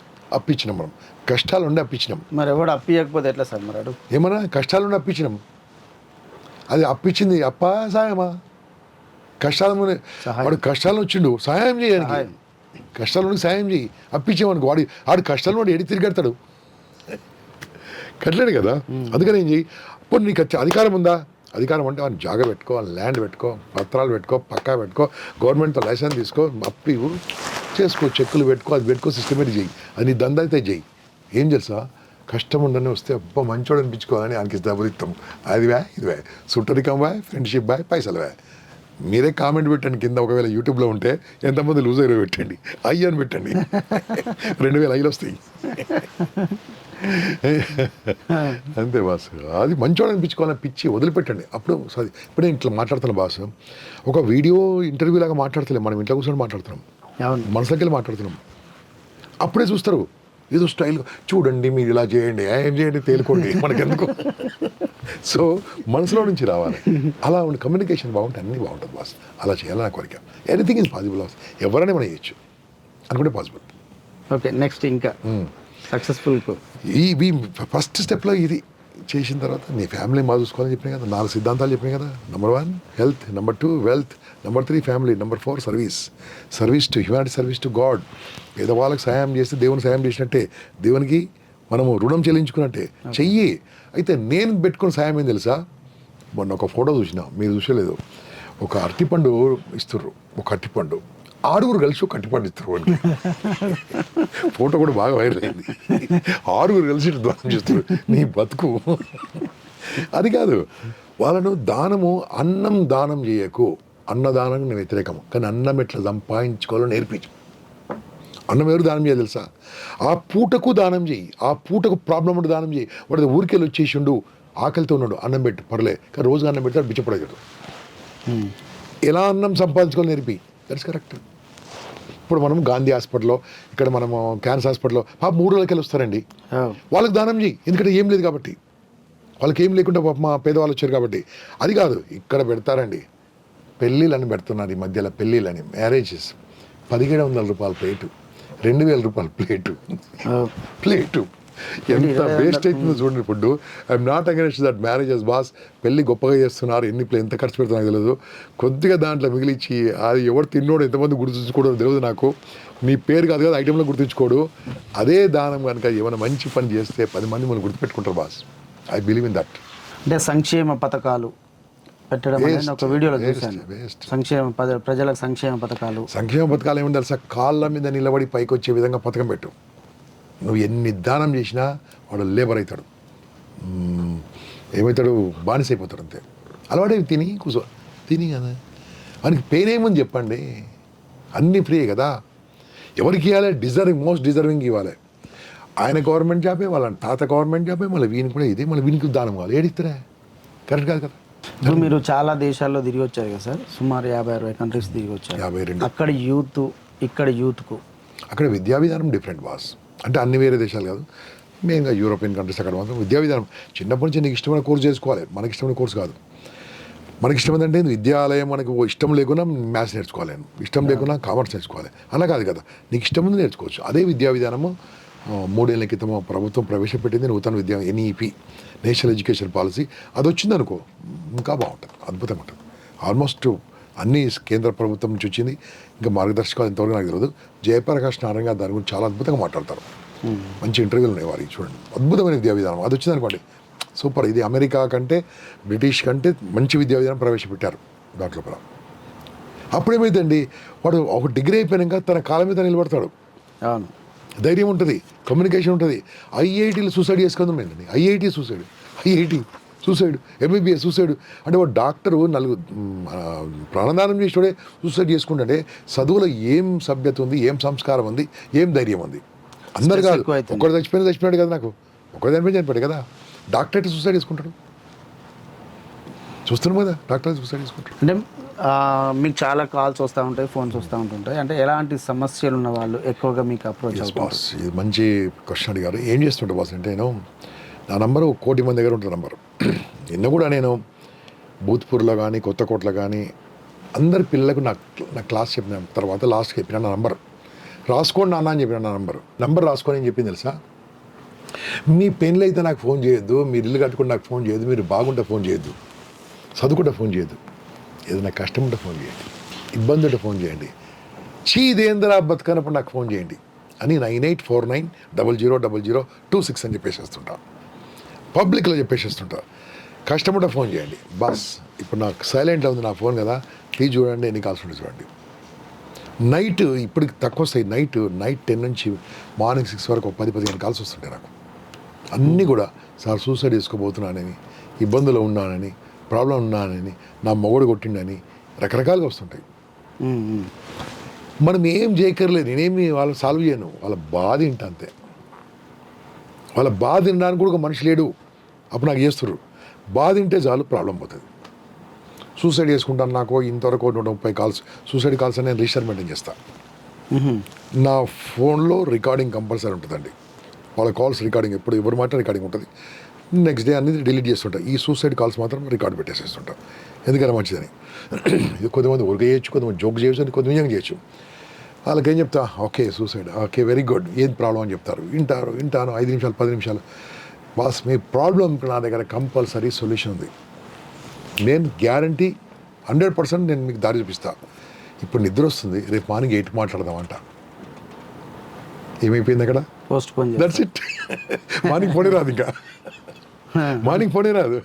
అప్పించినాం మనం కష్టాలు ఉండి అప్పించినాం మరి ఎవడు అప్పియకపోతే ఎట్లా సార్ మరి అడు ఏమన్నా కష్టాలు ఉండి అప్పించినాం అది అప్పించింది అప్ప సాయమా వాడు కష్టాలను వచ్చిండు సహాయం చేయడానికి కష్టాలు సాయం చేయి అప్పించేవానికి ఆడు కష్టాలు వాడు ఎడి తిరిగెడతాడు కట్టలేడు కదా అందుకని ఏం చెయ్యి ఇప్పుడు నీకు అధికారం ఉందా అధికారం అంటే వాడిని జాగా పెట్టుకో ల్యాండ్ పెట్టుకో పత్రాలు పెట్టుకో పక్కా పెట్టుకో గవర్నమెంట్తో లైసెన్స్ తీసుకో అప్పి చేసుకో చెక్కులు పెట్టుకో అది పెట్టుకో సిస్టమేటిక్ చెయ్యి అది నీ దందా అయితే చెయ్యి ఏం తెలుసా కష్టం ఉండని వస్తే అబ్బా మంచోడు అనిపించుకోవాలని ఆయనకి డబ్బులు ఇస్తాం అది ఇది సుట్టరికం ఫ్రెండ్షిప్ పైసలు మీరే కామెంట్ పెట్టండి కింద ఒకవేళ యూట్యూబ్లో ఉంటే ఎంతమంది లూజ్ అయ్యో పెట్టండి అని పెట్టండి 2,000 వస్తాయి అంతే బాస్ అది మంచోడు అనిపించుకోవాలని పిచ్చి వదిలిపెట్టండి అప్పుడు సారీ ఇప్పుడే ఇట్లా మాట్లాడుతున్నా బాస్ ఒక వీడియో ఇంటర్వ్యూ లాగా మాట్లాడతలేం మనం ఇంట్లో కూర్చొని మాట్లాడుతున్నాం మనసులోకి వెళ్ళి మాట్లాడుతున్నాం అప్పుడే చూస్తారు ఏదో స్టైల్ చూడండి మీరు ఇలా చేయండి ఏం చేయండి తేలుకోండి మనకెందుకు సో మనసులో నుంచి రావాలి అలా ఉండి కమ్యూనికేషన్ బాగుంటే అన్నీ బాగుంటుంది బాస్ అలా చేయాలని నా కోరిక ఎనీథింగ్ ఈజ్ పాసిబుల్ బాస్ ఎవరైనా మనం చేయొచ్చు అనుకుంటే పాసిబుల్ ఓకే నెక్స్ట్ ఇంకా సక్సెస్ఫుల్ ఈ ఫస్ట్ స్టెప్లో ఇది చేసిన తర్వాత నీ ఫ్యామిలీ బాగా చూసుకోవాలని చెప్పినాయి కదా 4 సిద్ధాంతాలు చెప్పినాయి కదా number 1 health number 2 wealth number 3 family number 4 service to humanity service to God ఏదో వాళ్ళకి సాయం చేస్తే దేవుని సాయం చేసినట్టే దేవునికి మనము రుణం చెల్లించుకున్నట్టే చెయ్యి అయితే నేను పెట్టుకున్న సాయం ఏం తెలుసా మొన్న ఒక ఫోటో చూసిన మీరు చూసలేదు ఒక అరటిపండు ఇస్తుర్రు ఒక అరటిపండు 6 కలిసి ఒక అరటిపండు ఇస్తారు వాడికి ఫోటో కూడా బాగా వైరల్ అయింది 6 కలిసి దానం చేస్తారు నీ బతుకు అది కాదు వాళ్ళను దానము అన్నం దానం చేయకు అన్నదానం నేను వ్యతిరేకము కానీ అన్నం ఎట్లా సంపాదించుకోవాలో నేర్పించు అన్నం ఎవరు దానం చేయాలి తెలుసా ఆ పూటకు దానం చేయి ఆ పూటకు ప్రాబ్లం ఉంటే దానం చేయి వాడు ఊరికెళ్ళి వచ్చేసిండు ఆకలితో ఉన్నాడు అన్నం పెట్టు పర్లే కానీ రోజుగా అన్నం పెడితే బిచ్చపడగలడు ఎలా అన్నం సంపాదించుకోవాలి నేర్పి దట్స్ కరెక్ట్ ఇప్పుడు మనం గాంధీ హాస్పిటల్లో ఇక్కడ మనము క్యాన్సర్ హాస్పిటల్లో 3 రోజులకి వస్తారండి వాళ్ళకి దానం చేయి ఎందుకంటే ఏం లేదు కాబట్టి వాళ్ళకి ఏం లేకుండా మా పేదవాళ్ళు వచ్చారు కాబట్టి అది కాదు ఇక్కడ పెడతారండి పెళ్ళిళ్ళని పెడుతున్నారు ఈ మధ్యలో పెళ్ళిళ్ళని మ్యారేజెస్ 1,700 రూపాయల ప్లేటు 2,000 రూపాయల ప్లేటు ఎంత వేస్ట్ అవుతుందో చూడండి food I'm not against that marriages boss పెళ్ళి గొప్పగా చేస్తున్నారు ఎంత ఖర్చు పెడుతున్నా తెలియదు కొద్దిగా దాంట్లో మిగిలిచ్చి అది ఎవరు తిన్నోడు ఎంతమంది గుర్తుంచుకోవడం తెలియదు నాకు మీ పేరు కాదు కదా ఐటెంలో గుర్తుంచుకోడు అదే దానం కనుక ఏమైనా మంచి పని చేస్తే 10 మంది మనం గుర్తుపెట్టుకుంటారు boss I believe in that అంటే సంక్షేమ పథకాలు పెట్టడం అనేది ఒక వీడియోలో చూశాను ప్రజలకు సంక్షేమ పథకాలు ఏమి తెలుసా కాళ్ళ మీద నిలబడి పైకి వచ్చే విధంగా పథకం పెట్టు నువ్వు ఎన్ని దానం చేసినా వాడు లేబర్ అవుతాడు ఏమవుతాడు బానిస అయిపోతాడు అంతే అలవాడే తిని కదా వానికి పెయిన్ ఏముంది చెప్పండి అన్నీ ఫ్రీ కదా ఎవరికి ఇవ్వాలి మోస్ట్ డిజర్వింగ్ ఇవ్వాలి ఆయన గవర్నమెంట్ జాబే వాళ్ళ తాత గవర్నమెంట్ జాబే మళ్ళీ వీనికి కూడా ఇదే మళ్ళీ వీనికి దానం కావాలి ఏడిస్తారా కరెక్ట్ కాదు కదా ఇప్పుడు మీరు చాలా దేశాల్లో తిరిగి వచ్చారు కదా సార్ సుమారు 50-60 కంట్రీస్ తిరిగి వచ్చారు 52 అక్కడ యూత్ ఇక్కడ యూత్కు అక్కడ విద్యా విధానం డిఫరెంట్ బాస్ అంటే అన్ని వేరే దేశాలు కాదు మెయిన్గా యూరోపియన్ కంట్రీస్ అక్కడ మాత్రం విద్యా విధానం చిన్నప్పటి నుంచి నీకు ఇష్టమైన కోర్సు చేసుకోవాలి మనకి ఇష్టమైన కోర్సు కాదు మనకి ఇష్టం ఏంటంటే విద్యాలయం మనకు ఇష్టం లేకున్నా మ్యాథ్స్ నేర్చుకోవాలి, ఇష్టం లేకున్నా కామర్స్ నేర్చుకోవాలి అలా కాదు కదా, నీకు ఇష్టం ఉంది నేర్చుకోవచ్చు. అదే విద్యా విధానము 3 ఏళ్ల క్రితం ప్రభుత్వం ప్రవేశపెట్టింది నూతన విద్యా NEP, నేషనల్ ఎడ్యుకేషన్ పాలసీ. అది వచ్చిందనుకో ఇంకా బాగుంటుంది, అద్భుతంగా ఉంటుంది. ఆల్మోస్ట్ అన్ని కేంద్ర ప్రభుత్వం నుంచి వచ్చింది. ఇంకా మార్గదర్శకాలు ఎంతవరకు నాకు తెలియదు. జయప్రకాష్ నారాయణ గారు దాని గురించి చాలా అద్భుతంగా మాట్లాడతారు. మంచి ఇంటర్వ్యూలు ఉన్నాయి వారికి, చూడండి అద్భుతమైన విద్యా విధానం. అది వచ్చిందనుకోండి సూపర్. ఇది అమెరికా కంటే బ్రిటిష్ కంటే మంచి విద్యా విధానం ప్రవేశపెట్టారు దాంట్లో. అప్పుడేమైందండి, వాడు ఒక డిగ్రీ అయిపోయాక తన కాళ్ళ మీద నిలబడతాడు, ధైర్యం ఉంటుంది, కమ్యూనికేషన్ ఉంటుంది. IITలు సూసైడ్ చేసుకుందామండి, IIT సూసైడ్, MBBS సూసైడ్. అంటే వాడు డాక్టరు ప్రాణదానం చేసేవాడే సూసైడ్ చేసుకుంటే చదువులో ఏం సభ్యత ఉంది, ఏం సంస్కారం ఉంది, ఏం ధైర్యం ఉంది. అందరు కాదు, ఒక్కడు చచ్చిపోయినాడు కదా, నాకు ఒక్కడు చనిపోయాడు కదా. డాక్టర్ సూసైడ్ చేసుకుంటాడు, చూస్తున్నాం కదా, డాక్టర్ సూసైడ్ చేసుకుంటాడు. అంటే మీకు చాలా కాల్స్ వస్తూ ఉంటాయి, ఫోన్స్ వస్తూ ఉంటుంటాయి. అంటే ఎలాంటి సమస్యలు ఉన్న వాళ్ళు ఎక్కువగా మీకు అప్రోచ్ అవుతారు? బాస్, ఇది మంచి క్వశ్చన్ అడిగారు. ఏం చేస్తుంటా బాస్ అంటే, నేను నా నంబరు 1 కోటి మంది దగ్గర ఉంటుంది నంబరు. నిన్న కూడా నేను భూత్పూర్లో కానీ కొత్తకోటలో కానీ అందరి పిల్లలకు నా క్లాస్ చెప్పిన తర్వాత లాస్ట్కి చెప్పిన నా నంబర్ రాసుకోండి నాన్న అని చెప్పిన. నా నంబర్ రాసుకొని అని చెప్పింది తెలుసా, మీ పెన్లు అయితే నాకు ఫోన్ చేయొద్దు, మీరు ఇల్లు కట్టుకుంటే నాకు ఫోన్ చేయొద్దు, మీరు బాగుంటే ఫోన్ చేయొద్దు, చదువుకుంటే ఫోన్ చేయొద్దు, ఏదైనా కష్టం ఉంటే ఫోన్ చేయండి, ఇబ్బంది ఉంటే ఫోన్ చేయండి, ఇదేంద్రా బతుకనప్పుడు నాకు ఫోన్ చేయండి అని 9849000026 అని చెప్పేసేస్తుంటా, పబ్లిక్లో చెప్పేసేస్తుంటా. కష్టం ఉంటే ఫోన్ చేయండి బస్. ఇప్పుడు నాకు సైలెంట్లో ఉంది నా ఫోన్ కదా, తీసి చూడండి, ఎన్ని కాల్స్ ఉంటే చూడండి. నైట్ ఇప్పటికి తక్కువ వస్తాయి, నైట్ 10 నుంచి మార్నింగ్ 6 వరకు 10-15 కాల్స్ వస్తుంటాయి నాకు. అన్నీ కూడా సార్ సూసైడ్ చేసుకోబోతున్నానని, ఇబ్బందులు ఉన్నానని, ప్రాబ్లం ఉన్నానని, నా మొగుడు కొట్టిండని రకరకాలుగా వస్తుంటాయి. మనం ఏం చేయక్కర్లేదు, నేనేమి వాళ్ళు సాల్వ్ చేయను, వాళ్ళ బాధ ఏంటి అంతే. వాళ్ళ బాధ వినడానికి కూడా ఒక మనిషి లేడు, అప్పుడు నాకు చేస్తున్నారు. బాధ వింటే చాలు, ప్రాబ్లం పోతుంది. సూసైడ్ చేసుకుంటాను, నాకు ఇంతవరకు 130 కాల్స్ సూసైడ్ కాల్స్ అని నేను రిజిస్టర్ మెయింటైన్ చేస్తాను. నా ఫోన్లో రికార్డింగ్ కంపల్సరీ ఉంటుందండి, వాళ్ళ కాల్స్ రికార్డింగ్, ఎప్పుడు ఎవరి మాట రికార్డింగ్ ఉంటుంది. నెక్స్ట్ డే అనేది డిలీట్ చేస్తుంటా, ఈ సూసైడ్ కాల్స్ మాత్రం రికార్డ్ పెట్టేసేస్తుంటా, ఎందుకైనా మంచిదని. ఇది కొంతమంది ఊరికే చేయొచ్చు, కొంతమంది జోక్ చేయొచ్చు, కొంత నిజంగా చేయొచ్చు. వాళ్ళకి ఏం చెప్తా, okay suicide, okay very good, ఏం ప్రాబ్లం అని చెప్తారు, వింటాను 5 నిమిషాలు 10 నిమిషాలు. బాస్ మీ ప్రాబ్లం నా దగ్గర కంపల్సరీ సొల్యూషన్ ఉంది, నేను గ్యారంటీ 100% నేను మీకు దారి చూపిస్తా. ఇప్పుడు నిద్ర వస్తుంది, రేపు మార్నింగ్ 8 మాట్లాడదామంట. ఏమైపోయింది అక్కడ, post phone, that's it. Morning ఫోనే రాదు, ఇంకా మార్నింగ్ ఫోనే రాదు.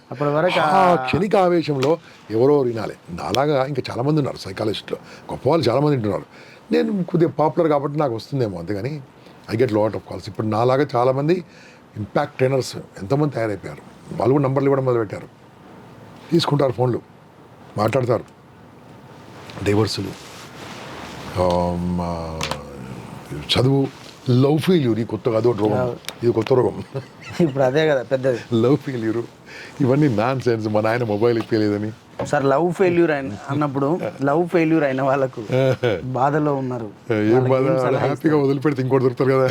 క్షణిక ఆవేశంలో ఎవరో వినాలి. నాలాగా ఇంకా చాలామంది ఉన్నారు సైకాలజిస్ట్లో, గొప్ప వాళ్ళు చాలామంది ఉంటున్నారు. నేను కొద్దిగా పాపులర్ కాబట్టి నాకు వస్తుందేమో, అంతేగాని I get lot of calls. ఇప్పుడు నాలాగా చాలామంది ఇంపాక్ట్ ట్రైనర్స్ ఎంతోమంది తయారైపోయారు, వాళ్ళు కూడా నంబర్లు ఇవ్వడం మొదలుపెట్టారు. తీసుకుంటారు ఫోన్లు, మాట్లాడతారు. డైవర్సులు, చదువు, లవ్ ఫెయిల్యూర్, ఈ కొత్తగా అదో రోగం, ఇది కొత్త రోగం ఇప్పుడు అదే కదా పెద్దది, లవ్ ఫెయిల్యూర్. ఇవన్నీ నాన్ సెన్స్. మా నాయన మొబైల్ ఇప్పలేదని సార్. లవ్ ఫెయిల్యూర్ అన్నప్పుడు లవ్ ఫెయిల్యూర్ అయిన వాళ్ళకు బాధలో ఉన్నారు, ఏం బాధ, హ్యాపీగా వదిలిపెడితే ఇంకోటి దొరుకుతారు కదా.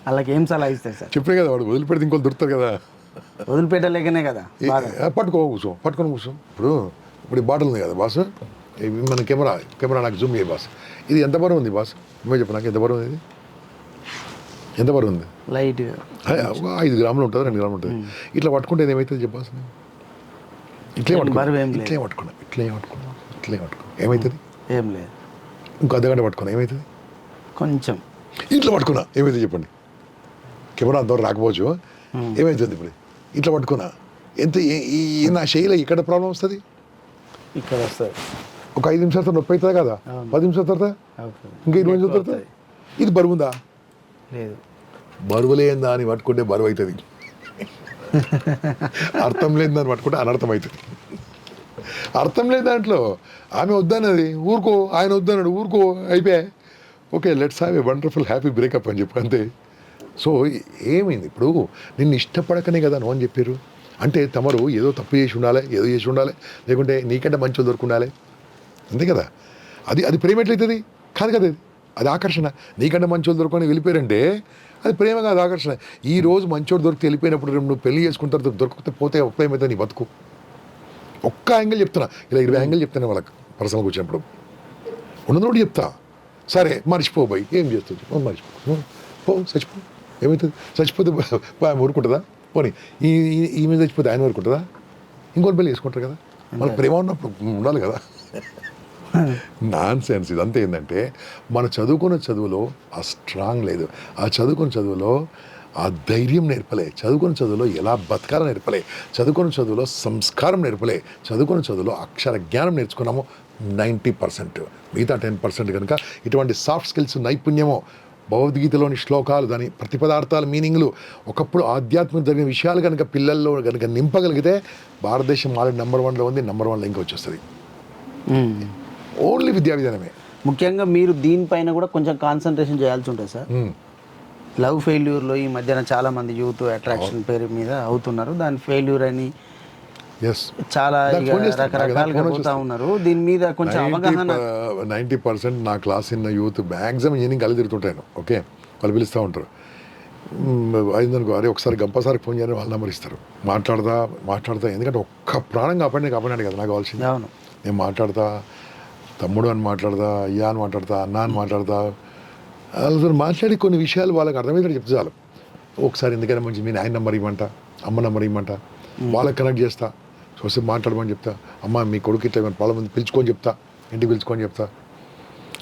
వాళ్ళకి ఏం సలహా ఇస్తారు సార్? చెప్పే కదా, వాడు వదిలిపెడితే ఇంకోటి దొరుకుతారు కదా. వదిలిపెట్టలేకనే కదా పట్టుకొని కూర్చో. ఇప్పుడు ఈ బాటిల్ ఉంది కదా బాస్, మన కెమెరా నాకు జూమ్ చేయ బాస్. ఇది ఎంత బరువు ఉంది బాస్, నువ్వే చెప్పు నాకు, ఎంత బరువు ఉంది, ఎంత బరువు ఉంది? లైట్ 5 గ్రాములు ఉంటుంది, 2 గ్రాములు ఉంటుంది. ఇట్లా పట్టుకుంటే ఏమవుతుంది చెప్పాల్సి, ఇట్లే పట్టుకున్నా ఏమవుతుంది? ఏం లేదు. ఇంకో అర్ధగంట పట్టుకున్నా ఏమవుతుంది? కొంచెం. ఇట్లా పట్టుకున్నా ఏమవుతుంది చెప్పండి? కెమెరా అంతవరకు రాకపోవచ్చు, ఏమవుతుంది? ఇప్పుడు ఇట్లా పట్టుకున్నా ఎంత, నా శైలి ఇక్కడ ప్రాబ్లం వస్తుంది, ఇక్కడ వస్తుంది. ఒక 5 నిమిషాల తర్వాత నొప్పి అవుతుంది కదా, 10 నిమిషాల తర్వాత, ఇంకా 20 నిమిషాల తర్వాత. ఇది బరువు ఉందా? లేదు. బరువు లేదా అని పట్టుకుంటే బరువు అవుతుంది, అర్థం లేదు దాన్ని పట్టుకుంటే అనర్థం అవుతుంది. అర్థం లేదు దాంట్లో. ఆమె వద్దన్నది ఊరుకో, ఆయన వద్దన్నాడు ఊరుకో, అయిపోయా. Okay let's have a wonderful happy breakup అని చెప్పి అంతే. సో ఏమైంది, ఇప్పుడు నిన్ను ఇష్టపడకనే కదా నువ్వు అని చెప్పారు అంటే, తమరు ఏదో తప్పు చేసి ఉండాలి, ఏదో చేసి ఉండాలి, లేకుంటే నీకంటే మంచి దొరుకుండాలి, అంతే కదా. అది ప్రేమ ఎట్లయితుంది? కాదు కదా, అది ఆకర్షణ. నీకంటే మంచోళ్ళు దొరుకుని వెళ్ళిపోయారంటే అది ప్రేమ కాదు, ఆకర్షణ. ఈ రోజు మంచోడు దొరికితే వెళ్ళిపోయినప్పుడు నువ్వు పెళ్లి చేసుకుంటారు, దొరకకపోతే పోతే ఏమవుతుంది నీ బతుకు? ఒక్క యాంగిల్ చెప్తున్నా, ఇలా 20 యాంగిల్ చెప్తాను వాళ్ళకి పర్సనల్గా వచ్చినప్పుడు. ఉన్నది ఒకటి చెప్తా, సరే మర్చిపో పోయి ఏం చేస్తుంది, మర్చిపో పో చచ్చిపో, ఏమవుతుంది చచ్చిపోతే ఆమె ఊరుకుంటుందా, పోనీ ఈమె చచ్చిపోతే ఆయన ఊరుకుంటుందా, ఇంకోటి పెళ్ళి వేసుకుంటారు కదా, మన ప్రేమ ఉన్నప్పుడు ఉండాలి కదా. నాన్ సెన్స్ ఇదంతా. ఏంటంటే మన చదువుకున్న చదువులో ఆ స్ట్రాంగ్ లేదు, ఆ చదువుకున్న చదువులో ఆ ధైర్యం నేర్పలే, చదువుకున్న చదువులో ఎలా బతకాలో నేర్పలే, చదువుకున్న చదువులో సంస్కారం నేర్పలే, చదువుకున్న చదువులో అక్షర జ్ఞానం నేర్చుకున్నాము 90%. మిగతా 10% కనుక ఇటువంటి సాఫ్ట్ స్కిల్స్, నైపుణ్యము, భగవద్గీతలోని శ్లోకాలు, దాని ప్రతిపదార్థాల మీనింగ్లు, ఒకప్పుడు ఆధ్యాత్మిక జరిగిన విషయాలు కనుక పిల్లల్లో కనుక నింపగలిగితే భారతదేశం ఆల్రెడీ నెంబర్ 1లో ఉంది, నెంబర్ 1లో ఇంకా వచ్చేస్తుంది. ఓన్లీ విద్యా విధానమే. ముఖ్యంగా మీరు దీనిపైన కూడా కొంచెం కాన్సన్ట్రేషన్ చేయాల్సి ఉంటుంది సార్. లవ్ ఫెయిల్యూర్లో ఈ మధ్యన చాలా మంది యూత్ అట్రాక్షన్ పేరు మీద అవుతున్నారు, దాని ఫెయిల్యూర్ అని చాలా రకరకాలుగా పోతా ఉన్నారు. దీని మీద కొంచెం అవగాహన. 90% నా క్లాస్ ఉన్న యూత్ మ్యాక్సిమం ఈవినింగ్ కలిసి తిరుగుతుంటాను. ఓకే, వాళ్ళు పిలుస్తూ ఉంటారు, అయిందనుకో, అరే ఒకసారి గంపసారికి ఫోన్ చేయని వాళ్ళ నెంబర్ ఇస్తారు, మాట్లాడతా. ఎందుకంటే ఒక్క ప్రాణం కాపాడినాడు కదా నాకు కావాల్సింది. అవును, నేను మాట్లాడతా, తమ్ముడు అని మాట్లాడతా, అయ్యా అని మాట్లాడతా, అన్న అని మాట్లాడతా, వాళ్ళతో మాట్లాడి కొన్ని విషయాలు వాళ్ళకి అర్థమయ్యేటట్టు చెప్తే చాలు. ఒకసారి ఎందుకైనా మంచి మీ ఆయన నెంబర్ ఇవ్వమంట, అమ్మ నెంబర్ ఇవ్వమంట, వాళ్ళకి కనెక్ట్ చేస్తా, చూసి మాట్లాడమని చెప్తా, అమ్మ మీ కొడుకు ఇట్లా ఏమైనా ప్రాబ్లం ఉంది పిలుచుకొని చెప్తా, ఇంటికి పిలుచుకొని చెప్తా.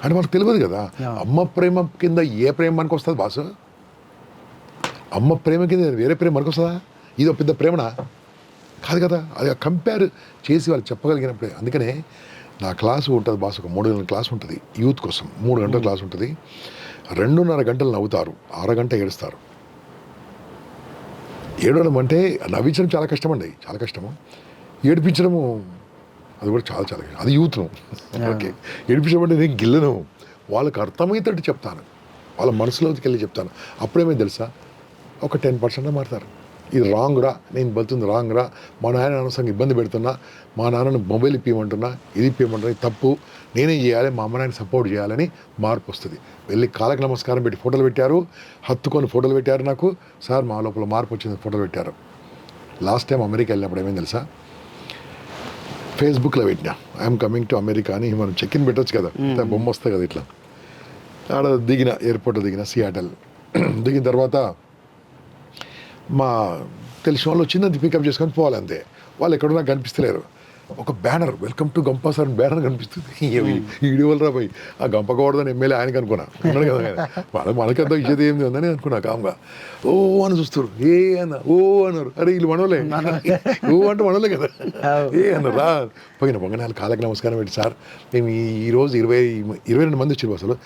అంటే మనకు తెలియదు కదా అమ్మ ప్రేమ కింద ఏ ప్రేమ మనకు వస్తుంది బాసు. అమ్మ ప్రేమ కింద వేరే ప్రేమ మనకు వస్తుందా? ఇది ఒక పెద్ద ప్రేమనా? కాదు కదా. అది కంపేర్ చేసి వాళ్ళు చెప్పగలిగినప్పుడే. అందుకనే నా క్లాసు ఉంటుంది బాస్, ఒక 3 గంటల క్లాస్ ఉంటుంది యూత్ కోసం. 3 గంటల క్లాస్ ఉంటుంది, 2.5 గంటలు నవ్వుతారు, 1 గంట ఏడుస్తారు. ఏడవడం అంటే నవ్వించడం చాలా కష్టం అండి, చాలా కష్టము. ఏడిపించడము అది కూడా చాలా చాలా కష్టం. అది యూత్ను. ఓకే, ఏడిపించడం అంటే నేను గిల్లను, వాళ్ళకి అర్థమయ్యేటట్టు చెప్తాను, వాళ్ళ మనసులోకి వెళ్ళి చెప్తాను. అప్పుడేమో తెలుసా, ఒక 10% మారుతారు. ఇది రాంగ్ రా, నేను బతుతుంది రాంగ్ రా, మా నాయన అనవసరంగా ఇబ్బంది పెడుతున్నా, మా నాన్నను మొబైల్ ఇప్పిమంటున్నా, ఇది ఇప్పిమంటున్నా, ఇది తప్పు, నేనేం చేయాలి, మా అమ్మ నాయన సపోర్ట్ చేయాలని మార్పు వస్తుంది. వెళ్ళి కాళ్ళకి నమస్కారం పెట్టి ఫోటోలు పెట్టారు, హత్తుకొని ఫోటోలు పెట్టారు. నాకు సార్ మా లోపల మార్పు వచ్చింది, ఫోటోలు పెట్టారు. లాస్ట్ టైం అమెరికా వెళ్ళినప్పుడు ఏమైంది తెలుసా, ఫేస్బుక్లో పెట్టినా ఐఎమ్ కమింగ్ టు అమెరికా అని. మనం చెక్ ఇన్ పెట్టచ్చు కదా, బొమ్మ వస్తుంది కదా ఇట్లా. ఆడ దిగిన, ఎయిర్పోర్ట్లో దిగిన, సియాటల్ దిగిన తర్వాత మా తెలిసిన వాళ్ళు వచ్చిందంటే పికప్ చేసుకొని పోవాలి అంతే. వాళ్ళు ఎక్కడో నాకు కనిపిస్తలేరు. ఒక బ్యానర్, వెల్కమ్ టు గంప సార్ బ్యానర్ కనిపిస్తుంది. ఈ వీడియోలు రా పోయి ఆ గంపకూడదని ఎమ్మెల్యే ఆయనకి అనుకున్నా, ఉన్నాడు కదా, మనకంతా ఇచ్చేది ఏంది ఉందని అనుకున్నా. కామ్గా ఓ అని చూస్తారు, ఏ అన్న ఓ అన్నారు. అరే వీళ్ళు మనోలే, ఓ అంటే మనోలే కదా, ఏ అన్నారు. రా పోయిన పొంగనాలు కాళ్ళకి నమస్కారం పెట్టి, సార్ మేము ఈరోజు 22 మంది వచ్చారు అసలు,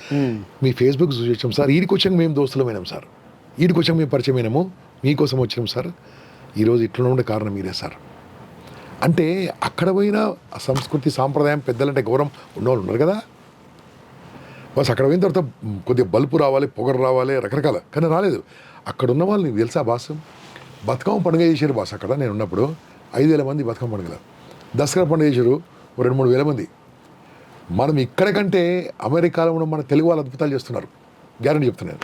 మీ ఫేస్బుక్ చూసాం సార్, ఈడికి వచ్చాక మేము దోస్తులమైనాం సార్, ఈడికి వచ్చాక మేము పరిచయమైనాము, మీకోసం వచ్చినాం సార్, ఈరోజు ఇట్లా ఉండే కారణం మీరే సార్. అంటే అక్కడ పోయినా సంస్కృతి సాంప్రదాయం, పెద్దలంటే గౌరవం ఉన్నవాళ్ళు ఉన్నారు కదా. బస్ అక్కడ పోయిన తర్వాత కొద్దిగా బల్పు రావాలి, పొగరు రావాలి, రకరకాల, కానీ రాలేదు. అక్కడ ఉన్న వాళ్ళు నీకు తెలుసా బాసు, బతుకమ్మ పండుగ చేశారు బాస్. అక్కడ నేను ఉన్నప్పుడు 5,000 మంది బతుకమ్మ పండుగ, దసరా పండుగ చేశారు 2-3 వేల మంది. మనం ఇక్కడ కంటే అమెరికాలో ఉన్న మన తెలుగు వాళ్ళు అద్భుతాలు చేస్తున్నారు, గ్యారెంటీ చెప్తున్నాను.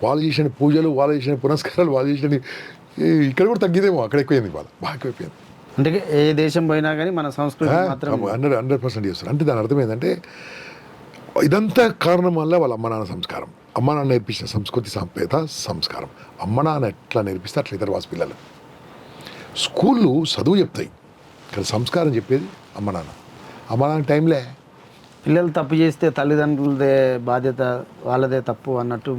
వాళ్ళు చేసిన పూజలు, వాళ్ళు చేసిన పునస్కారాలు, వాళ్ళు చేసిన ఇక్కడ కూడా తగ్గిదేమో, అక్కడ ఎక్కువైంది, వాళ్ళ బాగా ఎక్కువైపోయింది. అంటే ఏ దేశం పోయినా కానీ మన సంస్కృతి మాత్రం 100% చేస్తారు. అంటే దాని అర్థం ఏంటంటే ఇదంతా కారణం వల్ల వాళ్ళ అమ్మ నాన్న సంస్కారం, అమ్మ నాన్న నేర్పించిన సంస్కృతి సాంప్రదాయ సంస్కారం. అమ్మ నాన్న ఎట్లా నేర్పిస్తే అట్లా ఇతర వాసు పిల్లలు. స్కూళ్ళు చదువు చెప్తాయి, కానీ సంస్కారం చెప్పేది అమ్మ నాన్న టైంలే. పిల్లలు తప్పు చేస్తే తల్లిదండ్రులదే బాధ్యత, వాళ్ళదే తప్పు అన్నట్టు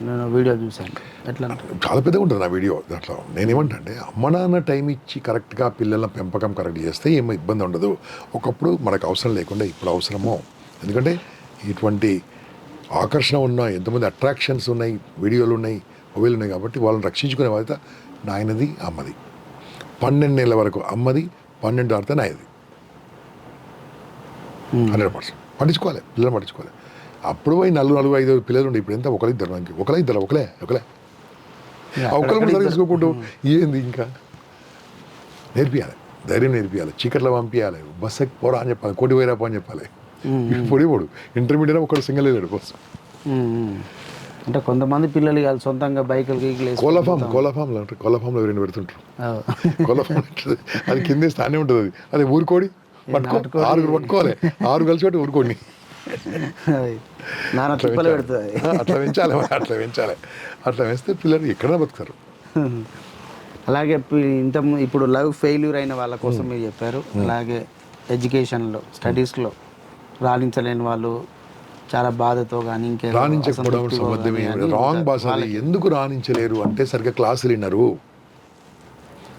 నేను వీడియో చూశాను. ఎట్లా చాలా పెద్దగా ఉంటుంది నా వీడియో. దాంట్లో నేనేమంటే, అమ్మ నాన్న టైం ఇచ్చి కరెక్ట్గా పిల్లల పెంపకం కరెక్ట్ చేస్తే ఏమో ఇబ్బంది ఉండదు. ఒకప్పుడు మనకు అవసరం లేకుండా ఇప్పుడు అవసరమో, ఎందుకంటే ఇటువంటి ఆకర్షణ ఉన్నాయి, ఎంతమంది అట్రాక్షన్స్ ఉన్నాయి, వీడియోలు ఉన్నాయి, మొబైల్ ఉన్నాయి, కాబట్టి వాళ్ళని రక్షించుకునే బాధ్యత నాయనది, అమ్మది. 12 నెలల వరకు అమ్మది, 12 దాటితే నాయది. 100% పట్టించుకోవాలి, పిల్లలు పట్టించుకోవాలి. అప్పుడు పోయి 4-5 పిల్లలు ఉండే, ఇప్పుడు ఎంత ఒకరిద్దరు ఒకలే కూడా తీసుకోకుండా ఏంది. ఇంకా నేర్పియాలి, ధైర్యం నేర్పియాలి, చీకట్లో పంపించాలి, బస్సు ఎక్కి పోరా అని చెప్పాలి, కోటి పోయిరాపో అని చెప్పాలి. పొడి ఇంటర్మీడియట్ ఒకడు సింగిల్ వెళ్ళాడు కోసం. అంటే కొంతమంది పిల్లలు ఇవాళ సొంతంగా బైకులు గీకులు కోళ్ళ ఫామ్లో అంటారు, కోళ్ళ ఫామ్లో రెండు పెడుతుంటారు. కోళ్ళ ఫామ్ అది కిందే స్థానే ఉంటుంది. అది ఊరుకోడి పట్టుకో, 6 పట్టుకోవాలి, 6 కలిసి పెట్టి ఊరుకోండి. నాన్న తిప్పలు పెడుతుంది. అట్లా పెంచాలి, అట్లా వేస్తే పిల్లలు ఎక్కడైనా బతుకుతారు. అలాగే ఇప్పుడు లవ్ ఫెయిల్యూర్ అయిన వాళ్ళ కోసం మీరు చెప్పారు. అలాగే ఎడ్యుకేషన్లో స్టడీస్లో రాణించలేని వాళ్ళు చాలా బాధతో కానీ రాణించకపోవడం సంబంధమే రాంగ్ భాష. ఎందుకు రాణించలేరు అంటే సరిగ్గా క్లాసులు వినరు.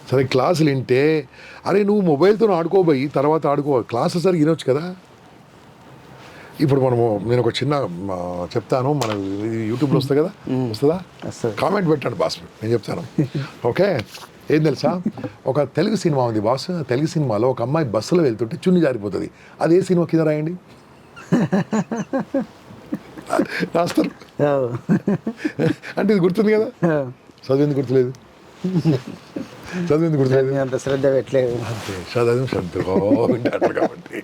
సరే క్లాసులు వింటే అరే నువ్వు మొబైల్తో ఆడుకోబోయి తర్వాత ఆడుకో, క్లాసు సరిగ్గా వినొచ్చు కదా. ఇప్పుడు నేను ఒక చిన్న చెప్తాను, మన యూట్యూబ్లో వస్తుంది కదా, వస్తుందా? కామెంట్ పెట్టండి బాస్, నేను చెప్తాను. ఓకే, ఏం తెలుసా, ఒక తెలుగు సినిమా ఉంది బాస్. తెలుగు సినిమాలో ఒక అమ్మాయి బస్సులో వెళ్తుంటే చున్ని జారిపోతుంది. అదే సినిమా కింద రాయండి, రాస్తారు. అంటే ఇది గుర్తుంది కదా, చదివింది గుర్తులేదు, చదివింది గుర్తులేదు, అంత శ్రద్ధ పెట్టలేదు, చదివింది శ్రద్ధ కాబట్టి.